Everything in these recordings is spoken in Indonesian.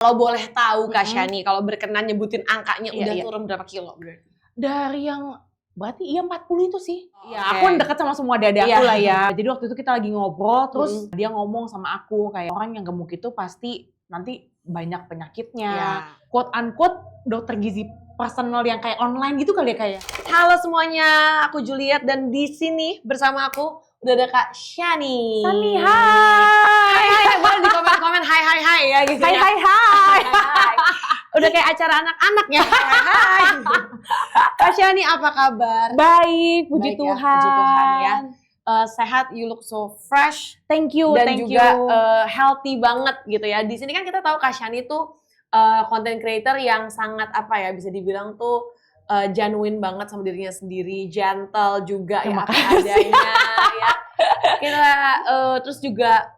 Kalau boleh tahu Kak Shani, kalau berkenan nyebutin angkanya udah turun berapa kilo berarti? Dari yang berarti 40 itu sih. Ya, aku kan deket sama semua adik aku lah ya. Jadi waktu itu kita lagi ngobrol, terus dia ngomong sama aku kayak orang yang gemuk itu pasti nanti banyak penyakitnya. Quote unquote dokter gizi personal yang kayak online gitu kali ya kayak. Halo semuanya, aku Juliet dan di sini bersama aku udah ada Kak Shani. Shani, hai. Hai, boleh di komen-komen hai ya gitu ya. Hai. Udah kayak acara anak-anak ya. Hai. Kak Shani apa kabar? Baik, puji Tuhan. Puji Tuhan ya. Sehat, you look so fresh. Thank you, dan juga healthy banget gitu ya. Di sini kan kita tahu Kak Shani tuh content creator yang sangat apa ya, bisa dibilang tuh genuine banget sama dirinya sendiri, gentle juga ya apa adanya ya. Kita terus juga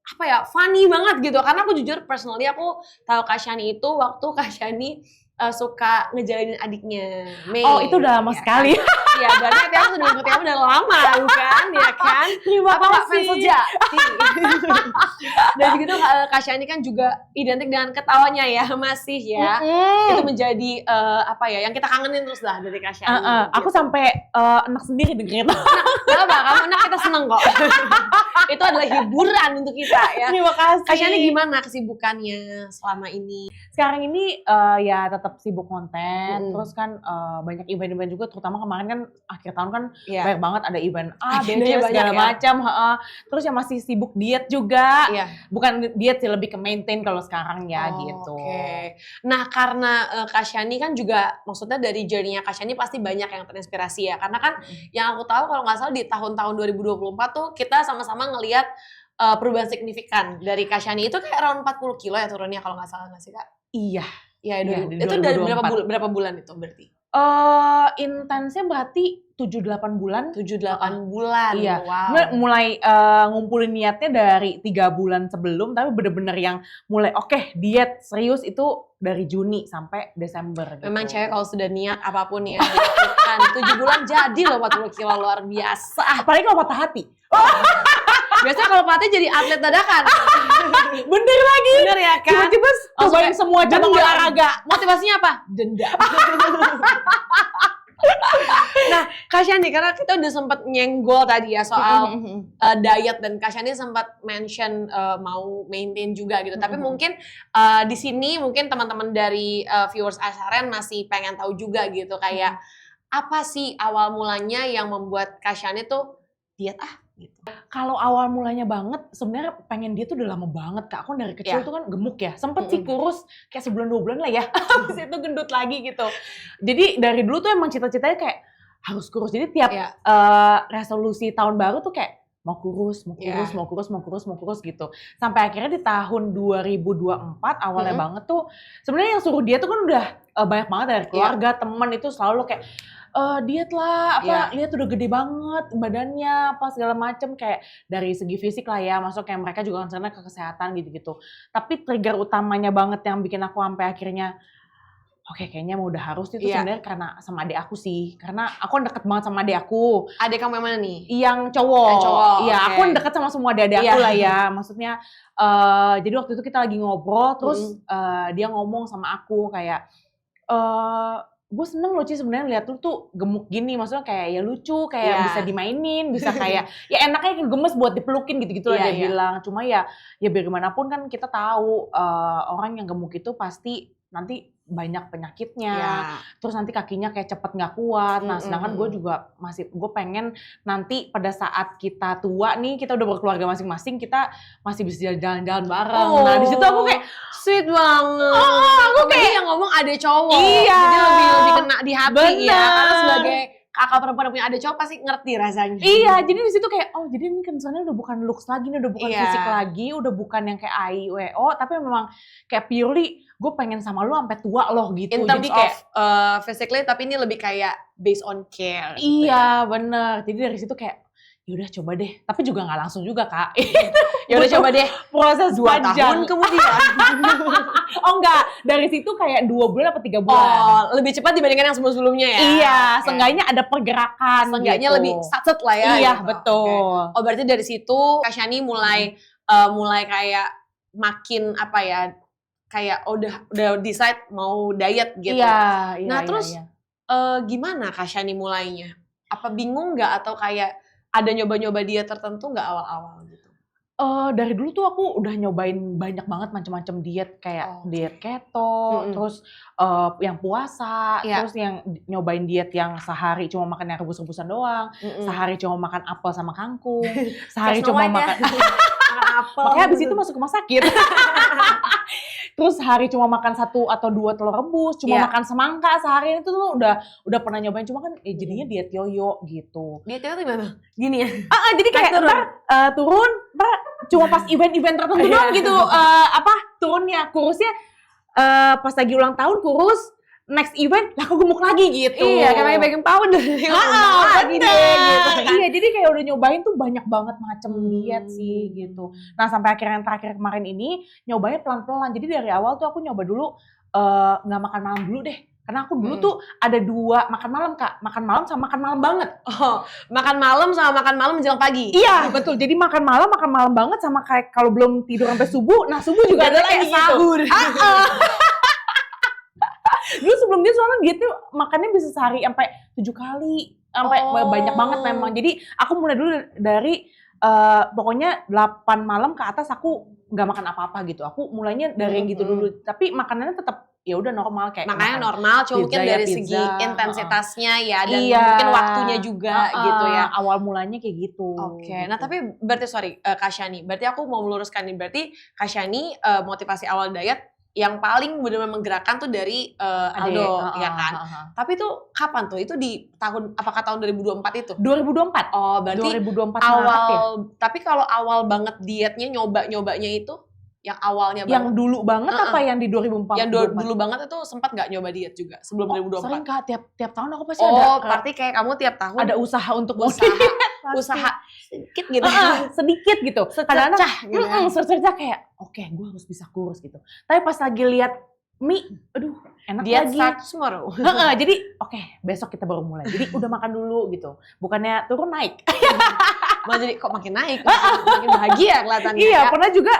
apa ya, funny banget gitu. Karena aku jujur personally aku tahu Kak Shani itu waktu Kak Shani suka ngejalinin adiknya Mei. Oh, itu udah lama sekali. Iya, berarti aku sudah mengikuti kamu udah lama, bukan? Ya kan? Terima kasih. Fans sejati. Dan begitu Kak Shani kan juga identik dengan ketawanya ya, masih ya. Itu menjadi apa ya, yang kita kangenin terus lah dari Kak Shani. Aku sampai enak sendiri dengerin. Gak apa, kamu enak, kita seneng kok. Itu adalah hiburan untuk kita ya. Terima kasih. Kak Shani gimana kesibukannya selama ini? Sekarang ini ya tetap sibuk konten, terus kan banyak event-event juga, terutama kemarin kan akhir tahun kan banyak banget ada event A, B, C, segala macam. Terus yang masih sibuk diet juga, bukan diet sih, lebih ke maintain kalau sekarang ya gitu. Nah karena Kak Shani kan juga, maksudnya dari journey-nya Kak Shani pasti banyak yang terinspirasi ya, karena kan yang aku tahu kalau nggak salah di tahun-tahun 2024 tuh kita sama-sama ngelihat perubahan signifikan dari Kak Shani itu kayak around 40 kilo ya turunnya kalau nggak salah, nggak sih Kak? Iya. Ya, itu dari berapa bulan itu berarti? Intensnya berarti 7-8 bulan. 7-8 bulan. Iya. Wow. Mulai ngumpulin niatnya dari 3 bulan sebelum, tapi bener-bener yang mulai diet serius itu dari Juni sampai Desember gitu. Memang cewek kalau sudah niat apapun ya dilakukan 7 bulan jadi loh 40 kilo, luar biasa. Apalagi kalau patah hati. Biasanya kalau patah jadi atlet dadakan. Bener lagi. Bener ya kan? Tiba-tiba cobain semua cabang olahraga. Motivasinya apa? Dendam. Nah, Kak Shani, karena kita udah sempat nyenggol tadi ya soal diet, dan Kak Shani sempat mention mau maintain juga gitu. Tapi mungkin di sini mungkin teman-teman dari viewers SRN masih pengen tahu juga gitu, kayak apa sih awal mulanya yang membuat Kak Shani tuh diet gitu. Kalau awal mulanya banget, sebenarnya pengen diet tuh udah lama banget Kak. Aku dari kecil tuh kan gemuk ya. Sempet sih kurus kayak sebulan 2 bulan lah ya. Habis itu gendut lagi gitu. Jadi dari dulu tuh emang cita-citanya kayak harus kurus. Jadi tiap resolusi tahun baru tuh kayak mau kurus gitu. Sampai akhirnya di tahun 2024 awalnya banget tuh sebenarnya yang suruh diet tuh kan udah banyak banget dari keluarga, teman itu selalu kayak diet lah, lihat udah gede banget badannya, apa segala macem, kayak dari segi fisik lah ya, masuk kayak mereka juga concernnya ke kesehatan gitu-gitu. Tapi trigger utamanya banget yang bikin aku sampai akhirnya kayaknya mau udah harus itu sebenarnya karena sama adik aku sih, karena aku deket banget sama adik aku. Adik kamu yang mana nih? Yang cowok. Iya, aku deket sama semua adik aku lah ya, maksudnya jadi waktu itu kita lagi ngobrol, terus dia ngomong sama aku kayak gue seneng loh Ci sebenarnya lihat lu tuh gemuk gini, maksudnya kayak ya lucu, kayak bisa dimainin, bisa kayak ya enaknya gemes buat dipelukin gitu-gitu lah dia bilang. Cuma ya biar gimana pun kan kita tahu orang yang gemuk itu pasti nanti banyak penyakitnya, terus nanti kakinya kayak cepet nggak kuat. Nah sedangkan gue juga gue pengen nanti pada saat kita tua nih, kita udah berkeluarga masing-masing, kita masih bisa jalan-jalan bareng. Nah di situ aku kayak sweet banget. Aku kayak yang ngomong ada cowok, iya, jadi lebih kena di hati ya, karena sebagai kakak perempuan yang punya ada cowok pasti ngerti rasanya. Iya, jadi di situ kayak jadi ini concernnya udah bukan looks lagi, udah bukan fisik lagi, udah bukan yang kayak AIWO, tapi memang kayak purely gue pengen sama lu sampai tua loh gitu. In terms of physically, tapi ini lebih kayak based on care. Iya, bener. Jadi dari situ kayak yaudah coba deh, tapi juga nggak langsung juga Kak. Yaudah coba deh, proses 2 tahun kemudian. Oh enggak, dari situ kayak 2 bulan atau 3 bulan. Oh, lebih cepat dibandingkan yang sebelum-sebelumnya ya? Iya, seenggaknya ada pergerakan. Seenggaknya lebih satset lah ya. Iya, gitu. betul. Oh berarti dari situ Kak Shani mulai kayak makin apa ya, kayak udah decide mau diet gitu. Iya. Nah terus gimana Kak Shani mulainya? Apa bingung nggak atau kayak ada nyoba-nyoba diet tertentu nggak awal-awal gitu? Dari dulu tuh aku udah nyobain banyak banget macam-macam diet, kayak diet keto, terus yang puasa, terus yang nyobain diet yang sehari cuma makan yang rebus-rebusan doang, sehari cuma makan apel sama kangkung, sehari cuma makan apel. Makanya abis itu masuk rumah sakit. Terus sehari cuma makan 1 atau 2 telur rebus, cuma makan semangka sehari, itu tuh udah pernah nyobain, cuma kan jadinya diet yoyo gitu. Diet yoyo gimana? Gini ya? Jadi kayak turun, cuma pas event-event tertentu doang gitu, turunnya, kurusnya pas lagi ulang tahun kurus, next event lah aku gemuk lagi gitu. Iya, kayak baking powder. Lagi deh gitu. Iya, jadi kayak udah nyobain tuh banyak banget macam diet sih gitu. Nah, sampai akhirnya yang terakhir kemarin ini nyobain pelan-pelan. Jadi dari awal tuh aku nyoba dulu nggak makan malam dulu deh. Karena aku dulu tuh ada 2 makan malam, Kak. Makan malam sama makan malam banget. Oh, makan malam sama makan malam menjelang pagi? Iya, betul. Jadi makan malam banget sama kayak kalau belum tidur sampai subuh, nah subuh juga ada lagi sahur. Gitu. Dulu sebelum dia soalnya dietnya makannya bisa sehari sampai 7 kali. Sampai banyak banget memang. Jadi aku mulai dulu dari pokoknya 8 malam ke atas aku nggak makan apa-apa gitu. Aku mulainya dari yang gitu dulu. Tapi makanannya tetap ya udah normal kayak makanya normal, cuma mungkin dari segi intensitasnya ya dan mungkin waktunya juga gitu ya. Awal mulanya kayak gitu. Oke. Nah tapi berarti Kak Shani, berarti aku mau meluruskan nih, berarti Kak Shani motivasi awal diet yang paling benar-benar menggerakkan tuh dari Aldo, ya kan? Tapi tuh kapan tuh? Itu di apakah tahun 2024 itu? 2024. Oh, berarti 2024 awal ya? Tapi kalau awal banget dietnya, nyobanya itu yang awalnya banget. Yang dulu banget apa yang di 2024? Yang dulu banget itu sempat nggak nyoba diet juga sebelum 2024? Sering, Kak, tiap tahun aku pasti ada. Oh, berarti kayak kamu tiap tahun ada usaha untuk usaha sedikit gitu. Sedikit gitu. Secercah gitu. Secercah kayak oke, gue harus bisa kurus gitu. Tapi pas lagi lihat mie, aduh enak diet lagi. Start tomorrow. Jadi oke, besok kita baru mulai. Jadi udah makan dulu gitu. Bukannya turun naik. Malah jadi kok makin naik, makin bahagia kelihatannya. Iya, ya? pernah juga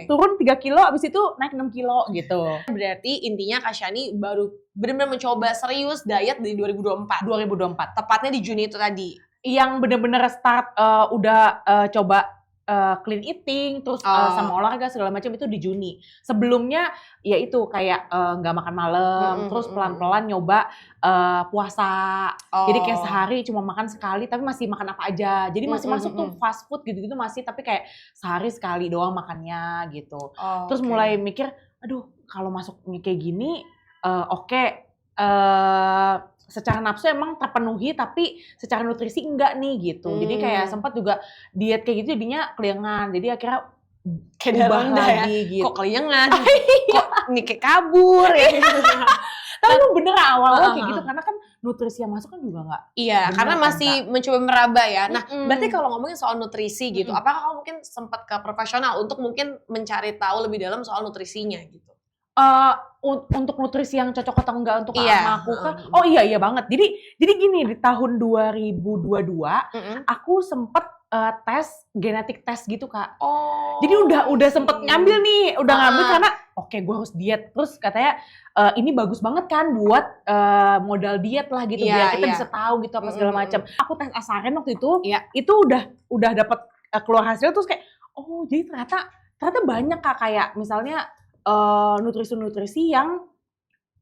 turun 3 kilo, abis itu naik 6 kilo gitu. Berarti intinya Kak Shani baru benar-benar mencoba serius diet di 2024. 2024. Tepatnya di Juni itu tadi. Yang benar-benar start udah coba clean eating, terus sama olahraga segala macam itu di Juni. Sebelumnya ya itu kayak nggak makan malam, terus pelan-pelan nyoba puasa. Jadi kayak sehari cuma makan sekali, tapi masih makan apa aja. Jadi masih masuk tuh fast food gitu-gitu masih, tapi kayak sehari sekali doang makannya gitu. Terus mulai mikir, aduh kalau masuk kayak gini, secara nafsu emang terpenuhi, tapi secara nutrisi enggak nih gitu. Jadi kayak sempat juga diet kayak gitu jadinya keliengan. Jadi akhirnya ubah lagi ya? Gitu. Kok keliengan? Kok nih kayak kabur ya? Tapi emang bener awal-awal kayak gitu, karena kan nutrisi yang masuk kan juga enggak. Iya, karena masih mencoba meraba ya. Nah, berarti kalau ngomongin soal nutrisi gitu, apakah kamu mungkin sempat ke profesional untuk mungkin mencari tahu lebih dalam soal nutrisinya gitu? Untuk nutrisi yang cocok atau enggak untuk anak aku kan? Oh iya banget. Jadi gini, di tahun 2022 aku sempet tes genetik tes gitu, Kak. Jadi udah sempet ngambil nih, ngambil karena oke, gue harus diet. Terus katanya ini bagus banget kan buat modal diet lah gitu, biar kita bisa tahu gitu apa segala macam. Aku tes Asaren waktu itu udah dapet keluar hasil, terus kayak jadi ternyata banyak, Kak, kayak misalnya nutrisi-nutrisi yang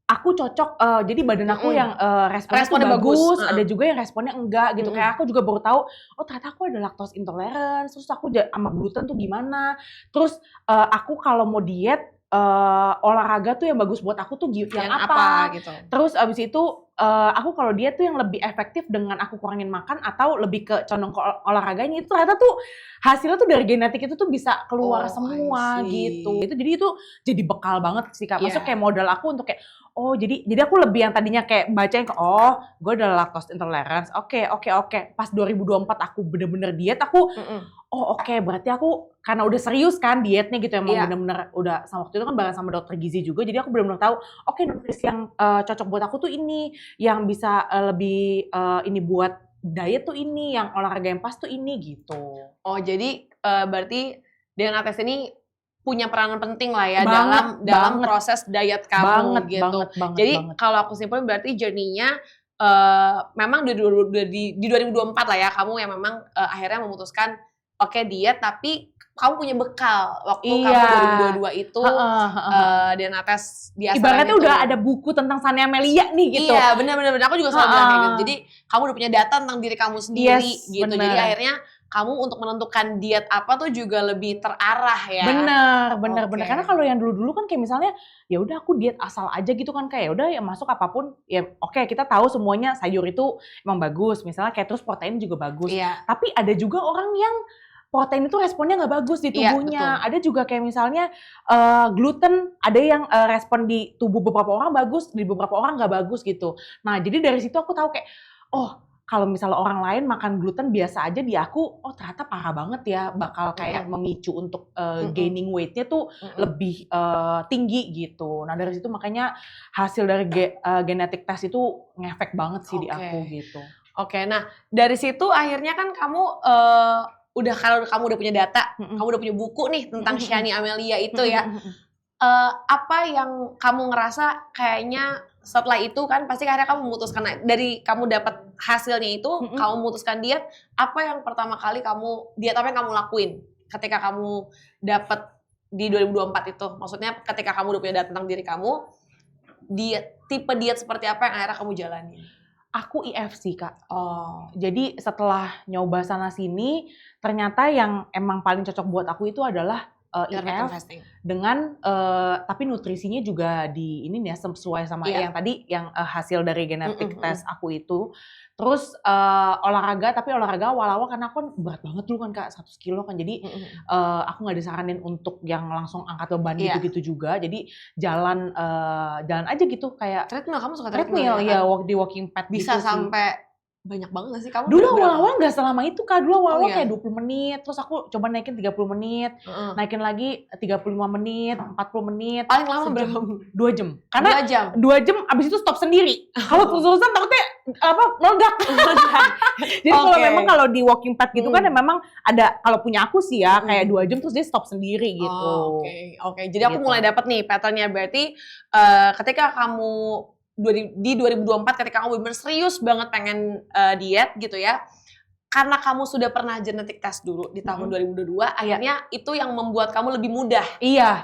aku cocok, jadi badan aku yang responnya bagus, ada juga yang responnya enggak gitu. Kayak aku juga baru tahu, ternyata aku ada lactose intolerance, terus aku sama gluten tuh gimana. Terus aku kalau mau diet, olahraga tuh yang bagus buat aku tuh yang apa gitu. Terus abis itu aku kalau diet tuh yang lebih efektif dengan aku kurangin makan atau lebih ke condong ke olahraganya. Itu ternyata tuh hasilnya tuh dari genetik itu tuh bisa keluar semua gitu. Jadi itu jadi bekal banget sih, Kak. Maksudnya kayak modal aku untuk kayak jadi aku lebih yang tadinya kayak bacain ke gue ada lactose intolerance. Oke. Pas 2024 aku bener-bener diet, aku berarti aku karena udah serius kan dietnya gitu, emang bener-bener udah sama waktu itu kan bareng sama dokter gizi juga, jadi aku bener-bener tahu nutrisi yang cocok buat aku tuh ini, yang bisa lebih ini buat diet tuh ini, yang olahraga yang pas tuh ini gitu. Jadi berarti DNA tes ini punya peranan penting lah ya Banget, dalam banget. proses diet kamu gitu. Banget. Jadi kalau aku simpulin berarti journey-nya memang di 2024 lah ya, kamu yang memang akhirnya memutuskan oke diet, tapi kamu punya bekal waktu kamu 2022 itu DNA tes di Asaran ibaratnya itu. udah ada buku tentang Sunny Amelia nih gitu. Iya, benar. Aku juga selalu bilang kayak gitu. Jadi kamu udah punya data tentang diri kamu sendiri gitu. Bener. Jadi akhirnya kamu untuk menentukan diet apa tuh juga lebih terarah ya. Bener. Karena kalau yang dulu-dulu kan kayak misalnya ya udah aku diet asal aja gitu kan, kayak udah ya masuk apapun ya oke, kita tahu semuanya sayur itu emang bagus, misalnya kayak terus protein juga bagus. Iya. Tapi ada juga orang yang protein itu responnya nggak bagus di tubuhnya. Iya, ada juga kayak misalnya gluten, ada yang respon di tubuh beberapa orang bagus, di beberapa orang nggak bagus gitu. Nah jadi dari situ aku tahu kayak oh kalau misalnya orang lain makan gluten biasa aja, di aku oh ternyata parah banget ya, bakal kayak memicu untuk gaining weight-nya tuh lebih tinggi gitu. Nah dari situ makanya hasil dari genetic test itu ngefek banget sih di aku gitu. Oke, nah dari situ akhirnya kan kamu kalau kamu udah punya data, kamu udah punya buku nih tentang Shani Amelia itu ya. Apa yang kamu ngerasa kayaknya setelah itu kan pasti akhirnya kamu memutuskan, dari kamu dapat hasilnya itu, kamu memutuskan diet, apa yang pertama kali diet apa yang kamu lakuin ketika kamu dapat di 2024 itu? Maksudnya ketika kamu udah punya data tentang diri kamu, tipe diet seperti apa yang akhirnya kamu jalani? Aku IFC Kak. Jadi setelah nyoba sana sini, ternyata yang emang paling cocok buat aku itu adalah IF dengan tapi nutrisinya juga ini ya sesuai sama yang tadi yang hasil dari genetic test aku itu. Terus olahraga, tapi olahraga awal-awal karena aku berat banget dulu kan Kak, 100 kilo kan, jadi aku nggak disaranin untuk yang langsung angkat beban gitu-gitu juga. Jadi jalan aja gitu kayak treadmill. Kamu suka treadmill ya, di walking pad bisa gitu sih. Sampai banyak banget gak sih kamu? Dulu awal-awal gak selama itu Kak, dulu awal-awal kayak 20 menit, terus aku coba naikin 30 menit, naikin lagi 35 menit, 40 menit. Paling lama berapa? 2 jam. Karena 2 jam abis itu stop sendiri. Kalau terus-terusan takutnya meledak. Jadi kalau di walking pad gitu kan ya memang ada, kalau punya aku sih ya kayak 2 jam terus dia stop sendiri gitu. Oke. Jadi aku mulai dapat nih patternnya, berarti ketika kamu di 2024 ketika kamu benar serius banget pengen diet gitu ya, karena kamu sudah pernah genetic test dulu di tahun 2022, akhirnya itu yang membuat kamu lebih mudah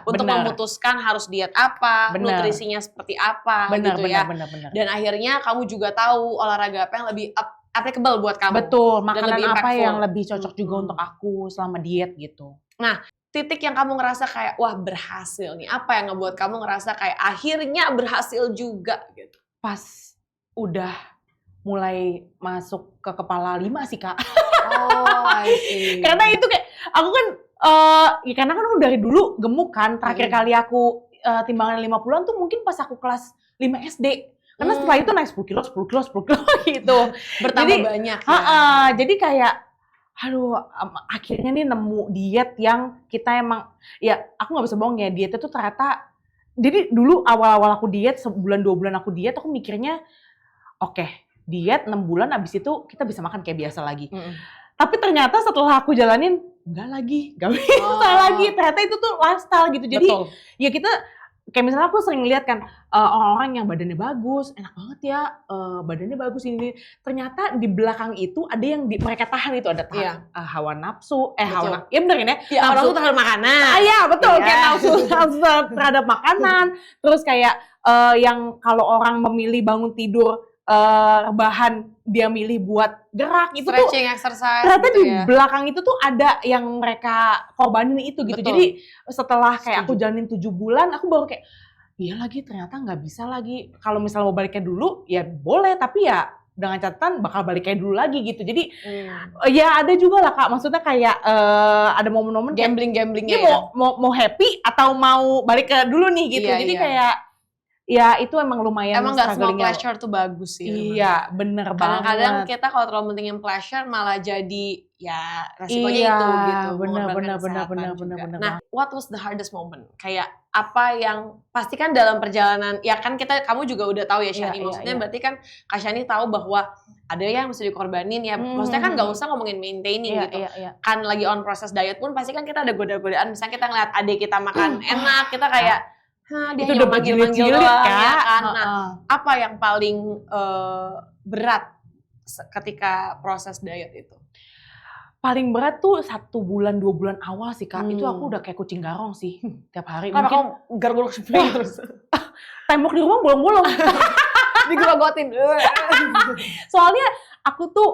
untuk memutuskan harus diet apa, nutrisinya seperti apa gitu ya. Bener. Dan akhirnya kamu juga tahu olahraga apa yang lebih applicable buat kamu. Betul, makanan apa yang lebih cocok juga untuk aku selama diet gitu. Nah, titik yang kamu ngerasa kayak wah berhasil nih, apa yang ngebuat kamu ngerasa kayak akhirnya berhasil juga gitu? Pas udah mulai masuk ke kepala 5 sih Kak. I see. Karena itu kayak aku kan ya karena kan aku dari dulu gemuk kan, terakhir kali aku timbangan 50-an tuh mungkin pas aku kelas 5 SD. Karena setelah itu naik 10 kilo gitu. Bertambah banyak ya. Jadi kayak aduh, akhirnya nih nemu diet yang kita emang, ya aku gak bisa bohong ya, diet itu ternyata, jadi dulu awal-awal aku diet, sebulan 2 bulan aku diet, aku mikirnya oke, diet 6 bulan abis itu kita bisa makan kayak biasa lagi. Tapi ternyata setelah aku jalanin, gak bisa lagi, ternyata itu tuh lifestyle gitu. Jadi ya kita, kayak misalnya aku sering lihat kan orang-orang yang badannya bagus, enak banget ya, badannya bagus ini. Ternyata di belakang itu ada yang mereka tahan itu, ada tahan hawa nafsu, ya bener kan ya? Ya nafsu terhadap makanan. Iya betul, kayak nafsu terhadap makanan. Terus kayak yang kalau orang memilih bangun tidur rebahan, dia milih buat gerak itu stretching, tuh exercise ternyata gitu di belakang itu tuh ada yang mereka korbanin itu gitu. Jadi setelah kayak aku jalanin 7 bulan, aku baru kayak iya lagi ternyata nggak bisa lagi. Kalau misalnya mau baliknya dulu ya boleh, tapi ya dengan catatan bakal baliknya dulu lagi gitu. Jadi ya ada juga lah Kak, maksudnya kayak ada momen-momen gambling-gamblingnya ya, mau happy atau mau balik ke dulu nih gitu. Jadi kayak ya itu emang lumayan emang gak semua pleasure tuh bagus sih. Iya bener banget. Kadang-kadang kita kalau terlalu mentingin pleasure malah jadi ya resikonya itu gitu. Bener. Nah, what was the hardest moment? Kayak apa yang pasti kan dalam perjalanan, ya kan kamu juga udah tahu ya Shani, maksudnya berarti kan Kak Shani tahu bahwa ada yang mesti dikorbanin ya. Maksudnya kan nggak usah ngomongin maintaining gitu. Kan lagi on proses diet pun pasti kan kita ada goda-godaan. Misalnya kita ngeliat adik kita makan enak, kita kayak, dia itu udah manggil-manggil doang Kak. ya kan. Nah, apa yang paling berat ketika proses diet itu? Paling berat tuh 1 bulan 2 bulan awal sih Kak. Itu aku udah kayak kucing garong sih tiap hari. Kenapa kamu garuk-garuk spray terus? Tembok di rumah bolong-bolong. Digerogotin. Soalnya aku tuh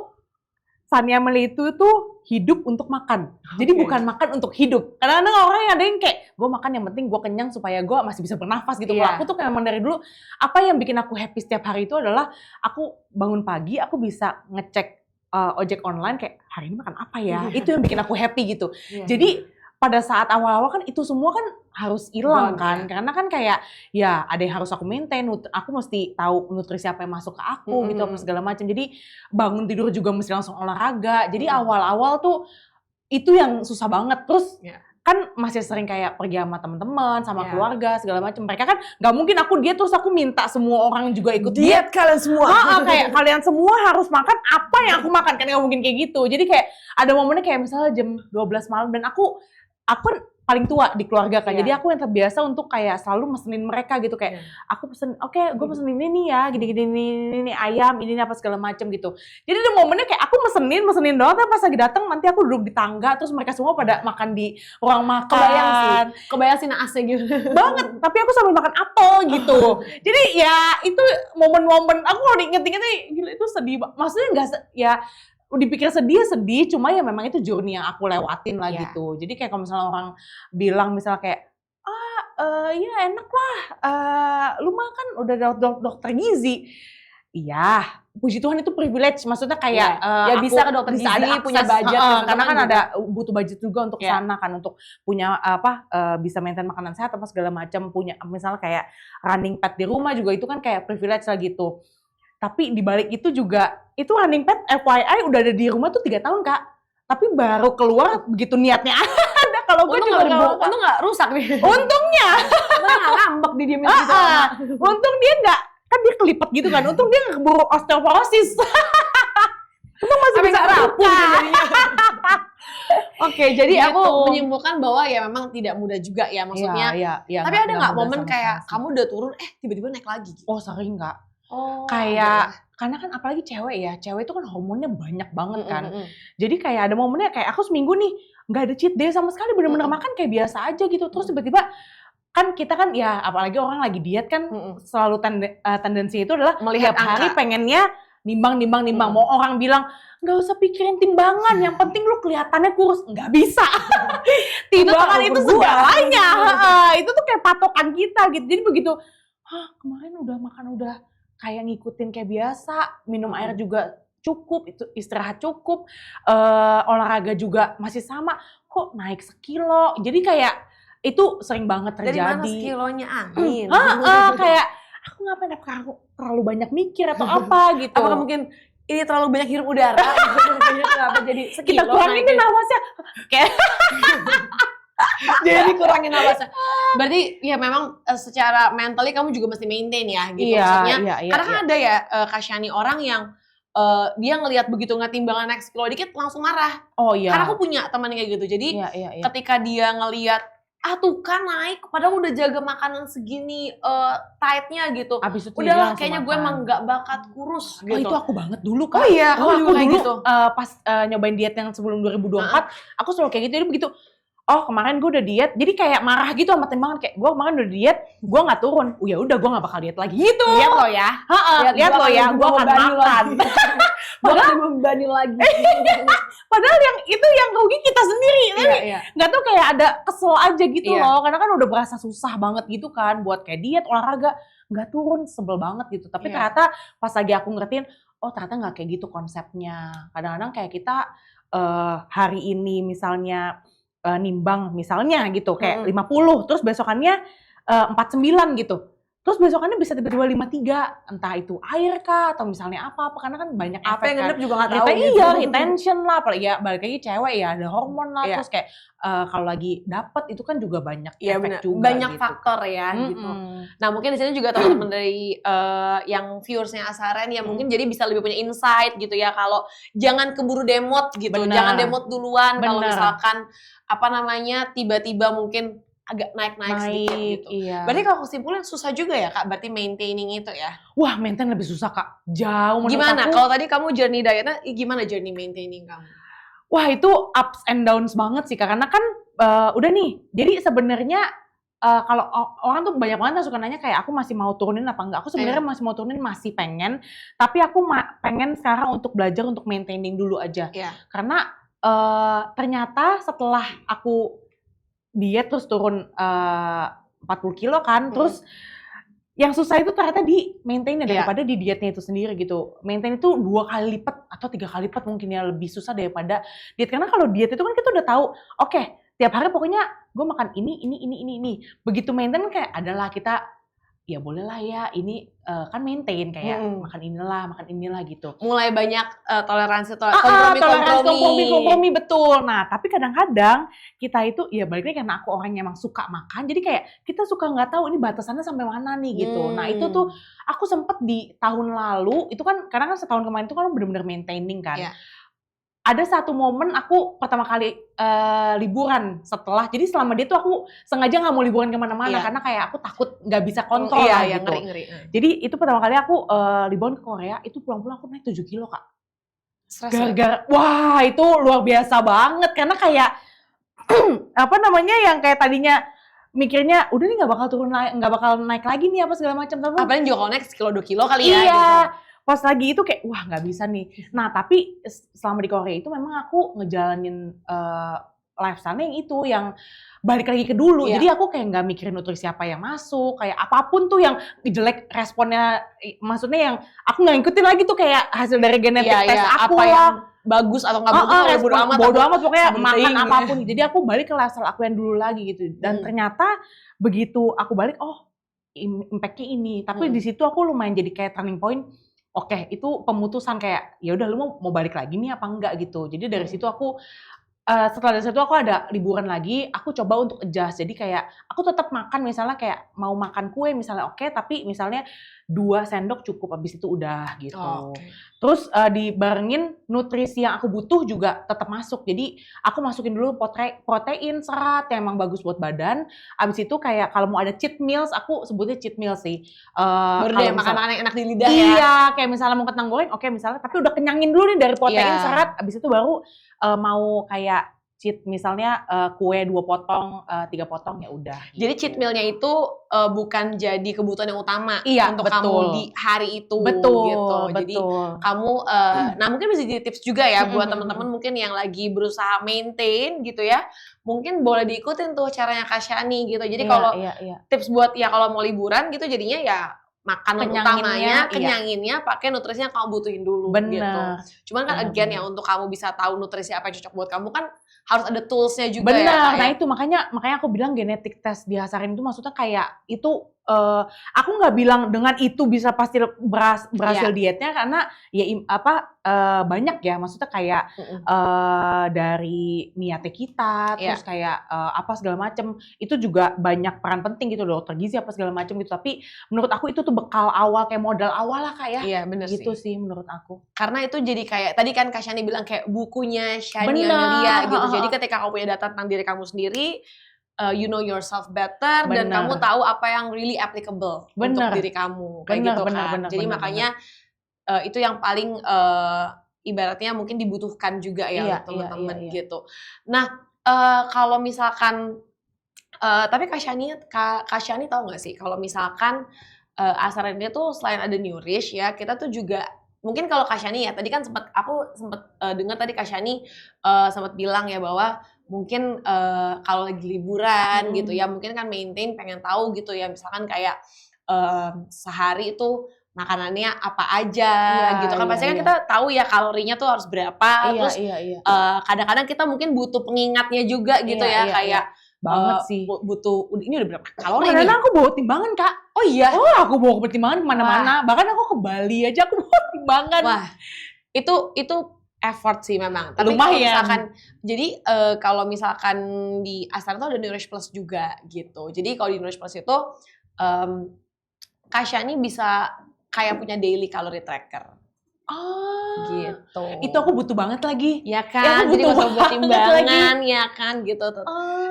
Sania Meli itu tuh hidup untuk makan. Jadi bukan makan untuk hidup. Kadang-kadang orang yang ada yang kayak, gue makan yang penting gue kenyang supaya gue masih bisa bernafas gitu. Kalau aku tuh kayak emang dari dulu, apa yang bikin aku happy setiap hari itu adalah aku bangun pagi, aku bisa ngecek ojek online kayak hari ini makan apa ya. Itu yang bikin aku happy gitu. Jadi pada saat awal-awal kan itu semua kan harus hilang kan. Karena kan kayak ya ada yang harus aku maintain. Aku mesti tahu nutrisi apa yang masuk ke aku gitu apa segala macam. Jadi bangun tidur juga mesti langsung olahraga. Jadi awal-awal tuh itu yang susah banget. Terus kan masih sering kayak pergi sama teman-teman, sama keluarga segala macam. Mereka kan nggak mungkin aku diet terus aku minta semua orang juga ikut diet. Kalian semua. Kayak kalian semua harus makan apa yang aku makan, kan nggak mungkin kayak gitu. Jadi kayak ada momennya kayak misalnya jam 12 malam dan aku kan paling tua di keluarga kan. Jadi aku yang terbiasa untuk kayak selalu mesenin mereka gitu kayak aku pesen, oke, gue pesen ini nih ya, gini-gini ini ayam, ini apa segala macam gitu. Jadi ada momennya kayak aku mesenin doang, tapi pas lagi datang nanti aku duduk di tangga terus mereka semua pada makan di ruang makan. Kebayang sih naasnya gitu. Banget, tapi aku sambil makan apel gitu. Jadi ya itu momen-momen aku kalau diinget-inget gila itu sedih. Maksudnya enggak ya dipikir sedih, cuma ya memang itu journey yang aku lewatin lah gitu. Jadi kayak kalau misalnya orang bilang misalnya kayak, ya enak lah, lu mah kan udah dokter gizi. Iya, puji Tuhan itu privilege, maksudnya kayak ya bisa ke dokter gizi, punya budget. Karena kan ada butuh budget juga untuk sana kan, untuk punya bisa maintain makanan sehat apa segala macam, punya misalnya kayak running pad di rumah juga itu kan kayak privilege lah gitu. Tapi di balik itu juga, itu running pad FYI udah ada di rumah tuh 3 tahun Kak. Tapi baru keluar begitu niatnya ada. Kalau gue juga untung nggak rusak nih. Untungnya. Nggak ngambek didiemin gitu. Untung dia nggak, kan dia kelipet gitu kan. Untung dia nggak keburu osteoporosis. Untung masih bisa rapuh. Oke, jadi aku menyimpulkan bahwa ya memang tidak mudah juga ya maksudnya. Tapi ada nggak momen kayak kamu udah turun, tiba-tiba naik lagi gitu? Oh sering Kak. Kayak karena kan apalagi cewek ya, cewek itu kan hormonnya banyak banget kan. Jadi kayak ada momennya kayak aku seminggu nih nggak ada cheat day sama sekali, bener-bener makan kayak biasa aja gitu. Terus tiba-tiba kan kita kan ya apalagi orang lagi diet kan selalu tendensi itu adalah melihat hari pengennya nimbang. Mau orang bilang nggak usah pikirin timbangan, yang penting lu kelihatannya kurus. Nggak bisa. Timbangan itu segalanya. Itu tuh kayak patokan kita gitu. Jadi begitu, kemarin udah makan udah kayak ngikutin kayak biasa, minum air juga cukup, itu istirahat cukup, olahraga juga masih sama, kok naik 1 kilo. Jadi kayak itu sering banget terjadi. Dari mana sekilonya angin? Kayak aku ngapain terlalu banyak mikir atau apa gitu. Apakah mungkin ini terlalu banyak hirup udara? Kenapa jadi sekilo? Kita kurangin deh nafasnya. Jadi kurangin nafasnya. Berarti ya memang secara mentally kamu juga mesti maintain ya gitu. Maksudnya karena kan ada ya Kak Shani orang yang dia ngelihat begitu timbangan naik 1 kilo dikit langsung marah. Karena aku punya teman kayak gitu. Jadi ketika dia ngelihat tuh kan naik padahal udah jaga makanan segini tightnya gitu. Udahlah kayaknya gue emang gak bakat kurus gitu. Itu aku banget dulu Kak. Aku juga kayak gitu. Pas nyobain diet yang sebelum 2024, aku selalu kayak gitu. Jadi begitu, kemarin gue udah diet, jadi kayak marah gitu sama timbangan, kayak gue kemarin udah diet, gue nggak turun, ya udah gue nggak bakal diet lagi gitu. Lihat lo ya, gue akan makan. Padahal membani lagi. Padahal yang itu yang rugi kita sendiri, tapi nggak tahu kayak ada kesel aja gitu loh, karena kan udah berasa susah banget gitu kan, buat kayak diet, olahraga, nggak turun, sebel banget gitu. Tapi ternyata pas lagi aku ngertiin, ternyata nggak kayak gitu konsepnya. Kadang-kadang kayak kita hari ini misalnya nimbang misalnya gitu kayak 50 terus besokannya 49 gitu. terus besokannya bisa tiba-tiba 53, entah itu air kah atau misalnya apa karena kan banyak Apa efek yang kan. ngendep juga nggak tahu gitu. Iya, retention lah, apalagi ya balik lagi cewek ya ada hormon lah, Iya. terus kayak kalau lagi dapet itu kan juga banyak Iya efek benar, juga banyak gitu. faktor ya gitu. Nah mungkin di sini juga teman-teman dari yang viewersnya Asaren ya mungkin jadi bisa lebih punya insight gitu ya kalau jangan keburu demot gitu, Bener. jangan demot duluan kalau Bener. misalkan apa namanya tiba-tiba mungkin agak naik-naik sedikit gitu. Iya. Berarti kalau kesimpulan susah juga ya Kak, berarti maintaining itu ya. Wah, maintain lebih susah Kak, jauh menurut Gimana? aku. Kalau tadi kamu journey dietnya, gimana journey maintaining kamu? Wah itu ups and downs banget sih Kak, karena kan udah nih, jadi sebenarnya kalau orang tuh banyak banget suka nanya kayak aku masih mau turunin apa enggak. Aku sebenarnya masih mau turunin, masih pengen, tapi aku pengen sekarang untuk belajar untuk maintaining dulu aja. Iya. Karena ternyata setelah aku diet terus turun 40 kilo kan, terus yang susah itu ternyata di maintain daripada di dietnya itu sendiri gitu. Maintain itu 2 kali lipat atau 3 kali lipat mungkin ya lebih susah daripada diet. Karena kalau diet itu kan kita udah tahu, oke, tiap hari pokoknya gue makan ini. Begitu maintain kayak adalah kita ya boleh lah ya ini kan maintain kayak makan inilah gitu. Mulai banyak toleransi kompromi betul. Nah tapi kadang-kadang kita itu ya balik lagi karena aku orangnya emang suka makan, jadi kayak kita suka nggak tahu ini batasannya sampai mana nih gitu. Nah itu tuh aku sempet di tahun lalu itu kan karena kan setahun kemarin itu kan benar-benar maintaining kan. Yeah. Ada satu momen aku pertama kali liburan setelah, jadi selama dia tuh aku sengaja nggak mau liburan kemana-mana karena kayak aku takut nggak bisa kontrol lah gitu. Ngeri. Jadi itu pertama kali aku liburan ke Korea, itu pulang-pulang aku naik 7 kilo Kak. Gara-gara, wah itu luar biasa banget karena kayak apa namanya yang kayak tadinya mikirnya udah nih nggak bakal naik lagi nih apa segala macam. Apalagi juga kalau naik sekilo 2 kilo kali ya. Iya. Gitu. Pas lagi itu kayak wah nggak bisa nih. Nah tapi selama di Korea itu memang aku ngejalanin lifestyle-nya yang itu yang balik lagi ke dulu. Jadi aku kayak nggak mikirin nutrisi apa yang masuk, kayak apapun tuh yang jelek responnya, maksudnya yang aku nggak ngikutin lagi tuh kayak hasil dari genetik tes aku apa lah. yang bagus atau nggak bagus, bodo amat pokoknya makan apapun. Jadi aku balik ke lifestyle aku yang dulu lagi gitu. Dan ternyata begitu aku balik, oh impact-nya ini. Tapi di situ aku lumayan jadi kayak turning point. Oke, itu pemutusan kayak ya udah lu mau balik lagi nih apa enggak gitu. Jadi dari situ aku setelah dari situ aku ada liburan lagi, aku coba untuk adjust. Jadi kayak aku tetap makan misalnya kayak mau makan kue misalnya oke, tapi misalnya 2 sendok cukup, habis itu udah gitu. Terus dibarengin nutrisi yang aku butuh juga tetap masuk. Jadi aku masukin dulu protein, serat yang emang bagus buat badan. Habis itu kayak kalau mau ada cheat meals, aku sebutnya cheat meal sih. Baru deh makan-makan yang enak di lidah ya. Iya, kayak misalnya mau kentang goreng, oke misalnya, tapi udah kenyangin dulu nih dari protein, serat. Habis itu baru mau kayak cheat misalnya kue 2 potong, 3 potong ya udah. Jadi cheat meal-nya itu bukan jadi kebutuhan yang utama untuk betul. kamu di hari itu gitu. Jadi kamu nah mungkin bisa jadi tips juga ya buat teman-teman mungkin yang lagi berusaha maintain gitu ya. Mungkin boleh diikutin tuh caranya Kak Shani gitu. Jadi kalau tips buat ya kalau mau liburan gitu jadinya ya makanan utamanya, kenyanginnya pakai nutrisi yang kamu butuhin dulu gitu. Cuman kan again ya untuk kamu bisa tahu nutrisi apa yang cocok buat kamu kan harus ada toolsnya juga ya. Benar. Nah itu makanya aku bilang genetik tes di Asaren itu maksudnya kayak itu aku nggak bilang dengan itu bisa pasti berhasil dietnya karena ya banyak ya maksudnya kayak dari niatnya kita terus kayak apa segala macem itu juga banyak peran penting gitu dokter gizi apa segala macem gitu, tapi menurut aku itu tuh bekal awal kayak modal awal lah Kak ya. Iya bener gitu sih menurut aku. Karena itu jadi kayak tadi kan Kak Shani bilang kayak bukunya Shani Amelia gitu. Jadi ketika kamu punya data tentang diri kamu sendiri, you know yourself better dan kamu tahu apa yang really applicable untuk diri kamu kayak gitu kan. Jadi makanya itu yang paling ibaratnya mungkin dibutuhkan juga ya untuk teman-teman gitu. Nah kalau misalkan tapi Kak Shani tahu nggak sih kalau misalkan Asaren dia tuh selain ada Nourish ya, kita tuh juga mungkin kalau Kak Shani ya tadi kan aku sempat dengar tadi Kak Shani sempat bilang ya bahwa mungkin kalau lagi liburan gitu ya mungkin kan maintain pengen tahu gitu ya misalkan kayak sehari itu makanannya apa aja gitu kan pasti kan kita tahu ya kalorinya tuh harus berapa terus kadang-kadang kita mungkin butuh pengingatnya juga gitu kayak Banget eh, sih. butuh ini udah berapa kalori Karena nih? aku bawa timbangan, Kak. Oh iya. Oh, aku bawa pertimbangan kemana-mana. Bahkan aku ke Bali aja aku bawa timbangan. Wah, itu effort sih memang. Tapi kalau Lumayan. misalkan, jadi kalau misalkan di Astana tuh ada Nourish Plus juga gitu. Jadi kalau di Nourish Plus itu Kak Shani bisa kayak punya daily calorie tracker gitu. Itu aku butuh banget lagi. Ya Ya, kan, aku jadi butuh nggak usah buat banget timbangan ya kan gitu.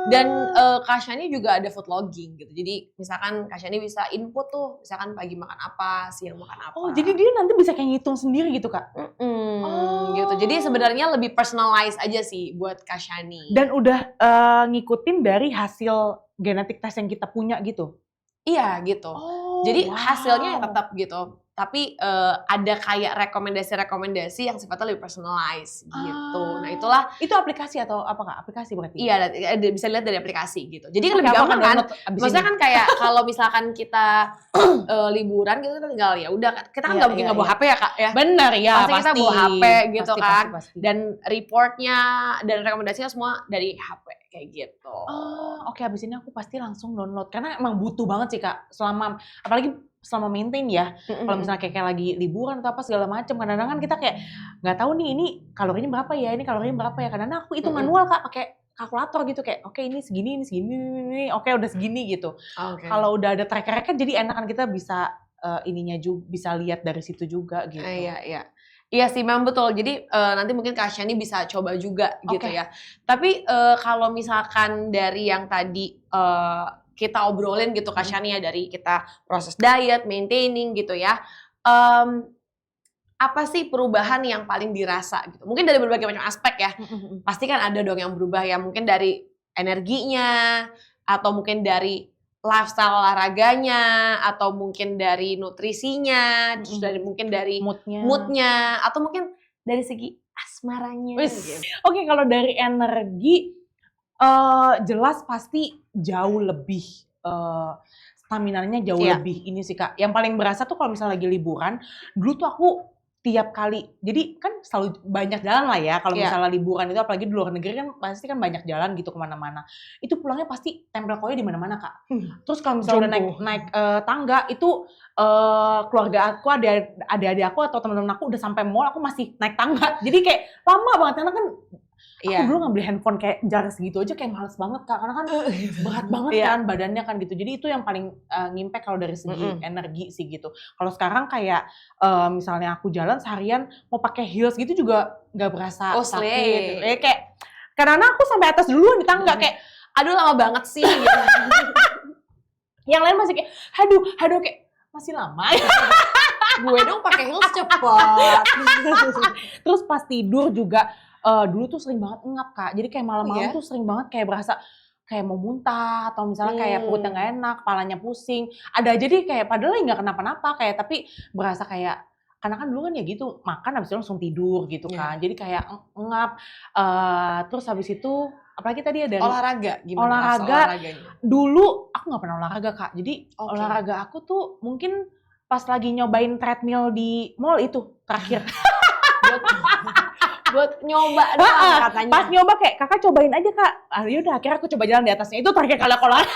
Dan Oh. Kak Shani juga ada food logging gitu. Jadi misalkan Kak Shani bisa input tuh, misalkan pagi makan apa, siang makan apa. Oh, jadi dia nanti bisa kayak ngitung sendiri gitu, Kak? Gitu. Jadi sebenarnya lebih personalize aja sih buat Kak Shani. Dan udah ngikutin dari hasil genetik tes yang kita punya gitu? Iya gitu. Oh, Jadi wow. hasilnya ya tetap gitu. Tapi ada kayak rekomendasi-rekomendasi yang sifatnya lebih personalize gitu. Nah itulah. Itu aplikasi atau apa, Kak? Aplikasi berarti? Iya, bisa lihat dari aplikasi gitu. Jadi Oke, lebih aku gampang akan kan. download abis Maksudnya ini. kan kayak kalau misalkan kita liburan gitu, kita tinggal ya udah, kita kan Iya, nggak mungkin nggak bawa iya. HP ya Kak ya. Bener ya, Pasti kita bawa HP gitu kan. Pasti. Dan reportnya dan rekomendasinya semua dari HP kayak gitu. Oke, abis ini aku pasti langsung download karena emang butuh banget sih, Kak. Apalagi selama maintain ya. Kalau misalnya kayak lagi liburan atau apa segala macam, kadang-kadang kan kita kayak nggak tahu nih ini kalorinya berapa ya, ini kalorinya berapa ya. Kadang-kadang aku hitung manual, Kak, pakai kalkulator gitu kayak oke ini segini, oke udah segini gitu. Kalau udah ada tracker kan jadi enakan kita bisa ininya juga bisa lihat dari situ juga gitu. Iya sih, memang betul. Jadi nanti mungkin Kak Shani bisa coba juga gitu ya. Tapi kalau misalkan dari yang tadi kita obrolin gitu Kak Shani ya, dari kita proses diet, maintaining gitu ya. Apa sih perubahan yang paling dirasa gitu? Mungkin dari berbagai macam aspek ya. Pasti kan ada dong yang berubah ya. Mungkin dari energinya, atau mungkin dari lifestyle olahraganya, atau mungkin dari nutrisinya, terus mungkin dari moodnya, atau mungkin dari segi asmaranya. Gitu. Oke, kalau dari energi jelas pasti jauh lebih staminanya jauh lebih ini sih, Kak. Yang paling berasa tuh kalau misalnya lagi liburan, dulu tuh aku tiap kali, jadi kan selalu banyak jalan lah ya kalau misalnya liburan itu, apalagi di luar negeri kan pasti kan banyak jalan gitu kemana-mana. Itu pulangnya pasti tempel koyo di mana-mana, Kak. Terus kalau misalnya udah naik tangga itu keluarga aku, adik-adik aku atau teman-teman aku udah sampai mall, aku masih naik tangga. Jadi kayak lama banget karena kan aku dulu nggak beli handphone kayak jarak segitu aja kayak males banget, Kak, karena kan berat banget kan badannya kan gitu. Jadi itu yang paling ngimpact kalau dari segi energi sih gitu. Kalau sekarang kayak misalnya aku jalan seharian mau pakai heels gitu juga nggak berasa sakit. Kayak karena aku sampai atas dulu di tangga kayak aduh lama banget sih gitu. Yang lain masih kayak aduh kayak masih lama. Gue dong pakai heels cepet. Terus pas tidur juga dulu tuh sering banget ngap, Kak. Jadi kayak malam-malam tuh sering banget kayak berasa kayak mau muntah atau misalnya kayak perutnya nggak enak, kepalanya pusing. Ada aja deh kayak padahal nggak kenapa-napa kayak tapi berasa kayak karena kan dulu kan ya gitu makan habis itu langsung tidur gitu kan. Jadi kayak ngap. Terus habis itu apalagi tadi ada olahraga gimana? Olahraganya. Dulu aku nggak pernah olahraga, Kak. Jadi olahraga aku tuh mungkin pas lagi nyobain treadmill di mall itu terakhir. Buat nyoba doang katanya. Pas nyoba kayak kakak cobain aja, Kak. Yaudah akhirnya aku coba jalan di atasnya. Itu terakhir kali aku olahraga.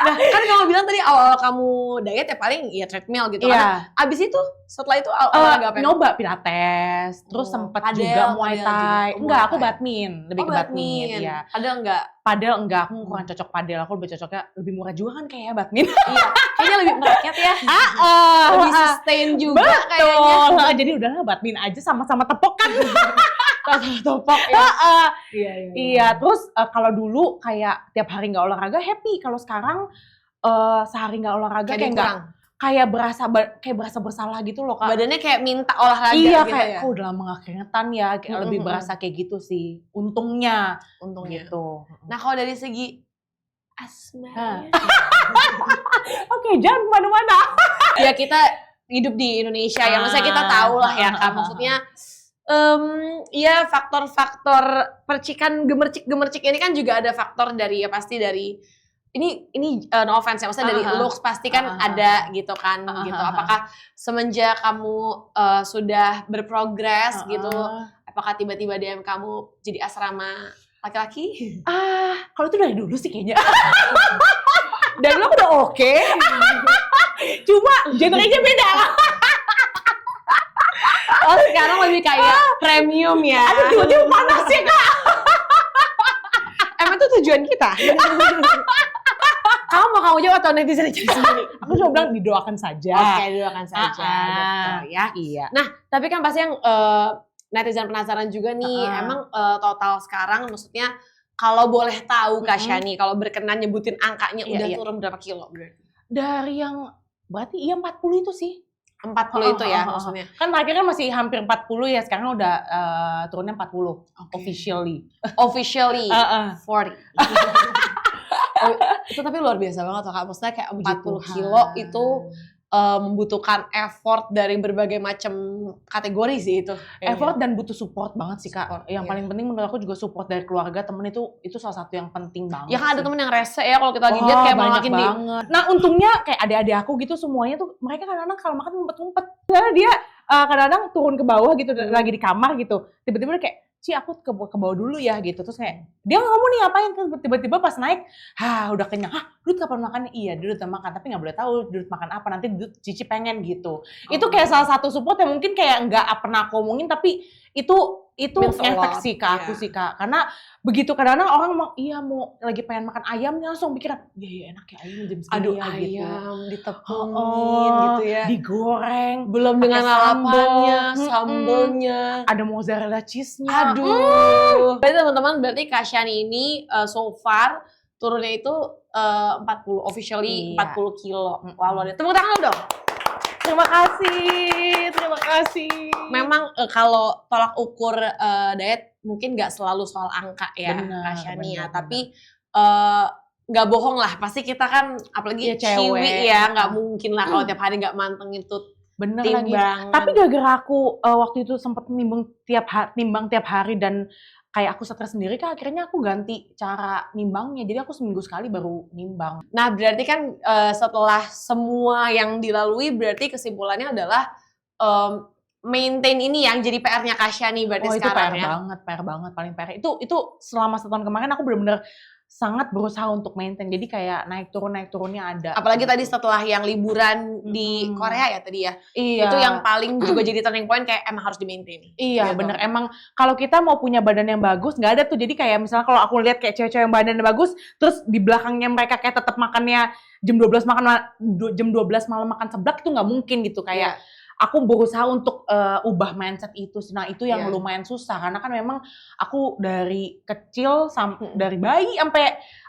Nah kan kamu bilang tadi awal kamu diet ya paling ya treadmill gitu kan. Abis itu setelah itu olahraga apa? Nyoba pilates, terus sempet juga muay thai. Enggak, aku badminton, lebih ke badminton. Iya. Padel enggak, aku kurang cocok padel. Aku lebih cocoknya lebih murah juga kan kayaknya badminton. Iya, kayaknya lebih merakyat ya. Lebih sustain juga kayaknya. Jadi udahlah badminton aja sama-sama tepok kan. Topok ya. Iya. Terus kalau dulu kayak tiap hari nggak olahraga happy. Kalau sekarang sehari nggak olahraga kayak berasa bersalah gitu loh, Kak. Badannya kayak minta olahraga gitu kayak, ya. Kok udah lama gak keringetan ya. Kayak lebih berasa kayak gitu sih. Untungnya. Gitu. Nah kalau dari segi asmara. Oke, jangan kemana-mana. Ya kita hidup di Indonesia ya. Maksudnya kita tahu lah ya, Kak. Maksudnya ya faktor-faktor percikan gemercik ini kan juga ada faktor dari ya pasti dari ini no offense ya, maksudnya dari looks pasti kan ada gitu kan gitu. Apakah semenjak kamu sudah berprogres gitu, apakah tiba-tiba DM kamu jadi asrama Laki-laki? Kalau itu dari dulu sih kayaknya. Dari dulu aku udah oke. Cuma genrenya beda. Oh sekarang lebih kayak premium ya. Aduh tiba-tiba panas ya Kak. Emang itu tujuan kita? Kamu mau kamu jawab atau netizen aja sendiri? Aku cuma bilang didoakan saja. Oke, doakan saja. Betul ya. Iya. Nah, tapi kan pasti yang netizen penasaran juga nih, emang total sekarang maksudnya kalau boleh tahu Kak Shani, kalau berkenan nyebutin angkanya udah turun berapa kilo berarti? Dari yang berarti 40 itu sih. 40 itu ya maksudnya? Kan terakhir kan masih hampir 40 ya, sekarang udah turunnya 40 officially. Officially 40. Itu tapi luar biasa banget loh Kak, maksudnya kayak 40 kilo itu membutuhkan effort dari berbagai macam kategori sih itu. Effort dan butuh support banget sih Kak. Yang paling penting menurut aku juga support dari keluarga, temen itu salah satu yang penting banget. Ya kan ada temen yang rese ya kalau kita lagi diet kayak malah makin banget. Nah untungnya kayak adik-adik aku gitu semuanya tuh mereka kadang-kadang kalau makan ngumpet-ngumpet. Karena dia kadang-kadang turun ke bawah gitu lagi di kamar gitu. Tiba-tiba kayak aku ke bawah dulu ya gitu. Terus kayak dia ngomong nih ngapain, tiba-tiba pas naik udah kenyang. Dudut kapan makannya? Iya Dudut makan, tapi nggak boleh tahu Dudut makan apa, nanti Dudut Cici pengen gitu. Itu kayak salah satu support yang mungkin kayak nggak pernah aku omongin, tapi itu ngefek sih ke aku sih Kak. Karena begitu kadang-kadang orang mau lagi pengen makan ayam nih langsung pikiran, iya enak ya ayam jam segini ya ayam gitu. ditepungin gitu ya. Digoreng. Belum dengan lalapannya, sambelnya. Ada mozzarella cheese-nya. Aduh. Berarti teman-teman, berarti Kak Shani ini so far turunnya itu 40, officially 40 kilo. Wow, tepuk tangan dong. Terima kasih. Memang kalau tolak ukur diet mungkin nggak selalu soal angka ya Kak Shani ya, tapi nggak bohong lah, pasti kita kan apalagi cewek ya, nggak mungkin lah kalau tiap hari nggak mantengin tuh. Bener lagi. Tapi gara-gara aku waktu itu sempat nimbang tiap hari dan kayak aku stres sendiri kan, akhirnya aku ganti cara nimbangnya. Jadi aku seminggu sekali baru nimbang. Nah berarti kan setelah semua yang dilalui, berarti kesimpulannya adalah maintain ini yang jadi PR-nya Kak Shani berarti sekarang ya? Itu PR banget, paling PR. Itu selama setahun kemarin aku benar-benar sangat berusaha untuk maintain. Jadi kayak naik turunnya ada. Apalagi tadi setelah yang liburan di Korea ya tadi ya. Iya. Itu yang paling juga jadi turning point, kayak emang harus di-maintain. Iya, gitu. Bener. Emang kalau kita mau punya badan yang bagus, nggak ada tuh. Jadi kayak misalnya kalau aku lihat kayak cewek-cewek yang badannya bagus, terus di belakangnya mereka kayak tetap makannya jam 12 malam makan seblak, itu nggak mungkin gitu. Kayak aku berusaha untuk ubah mindset itu. Nah, itu yang lumayan susah karena kan memang aku dari kecil dari bayi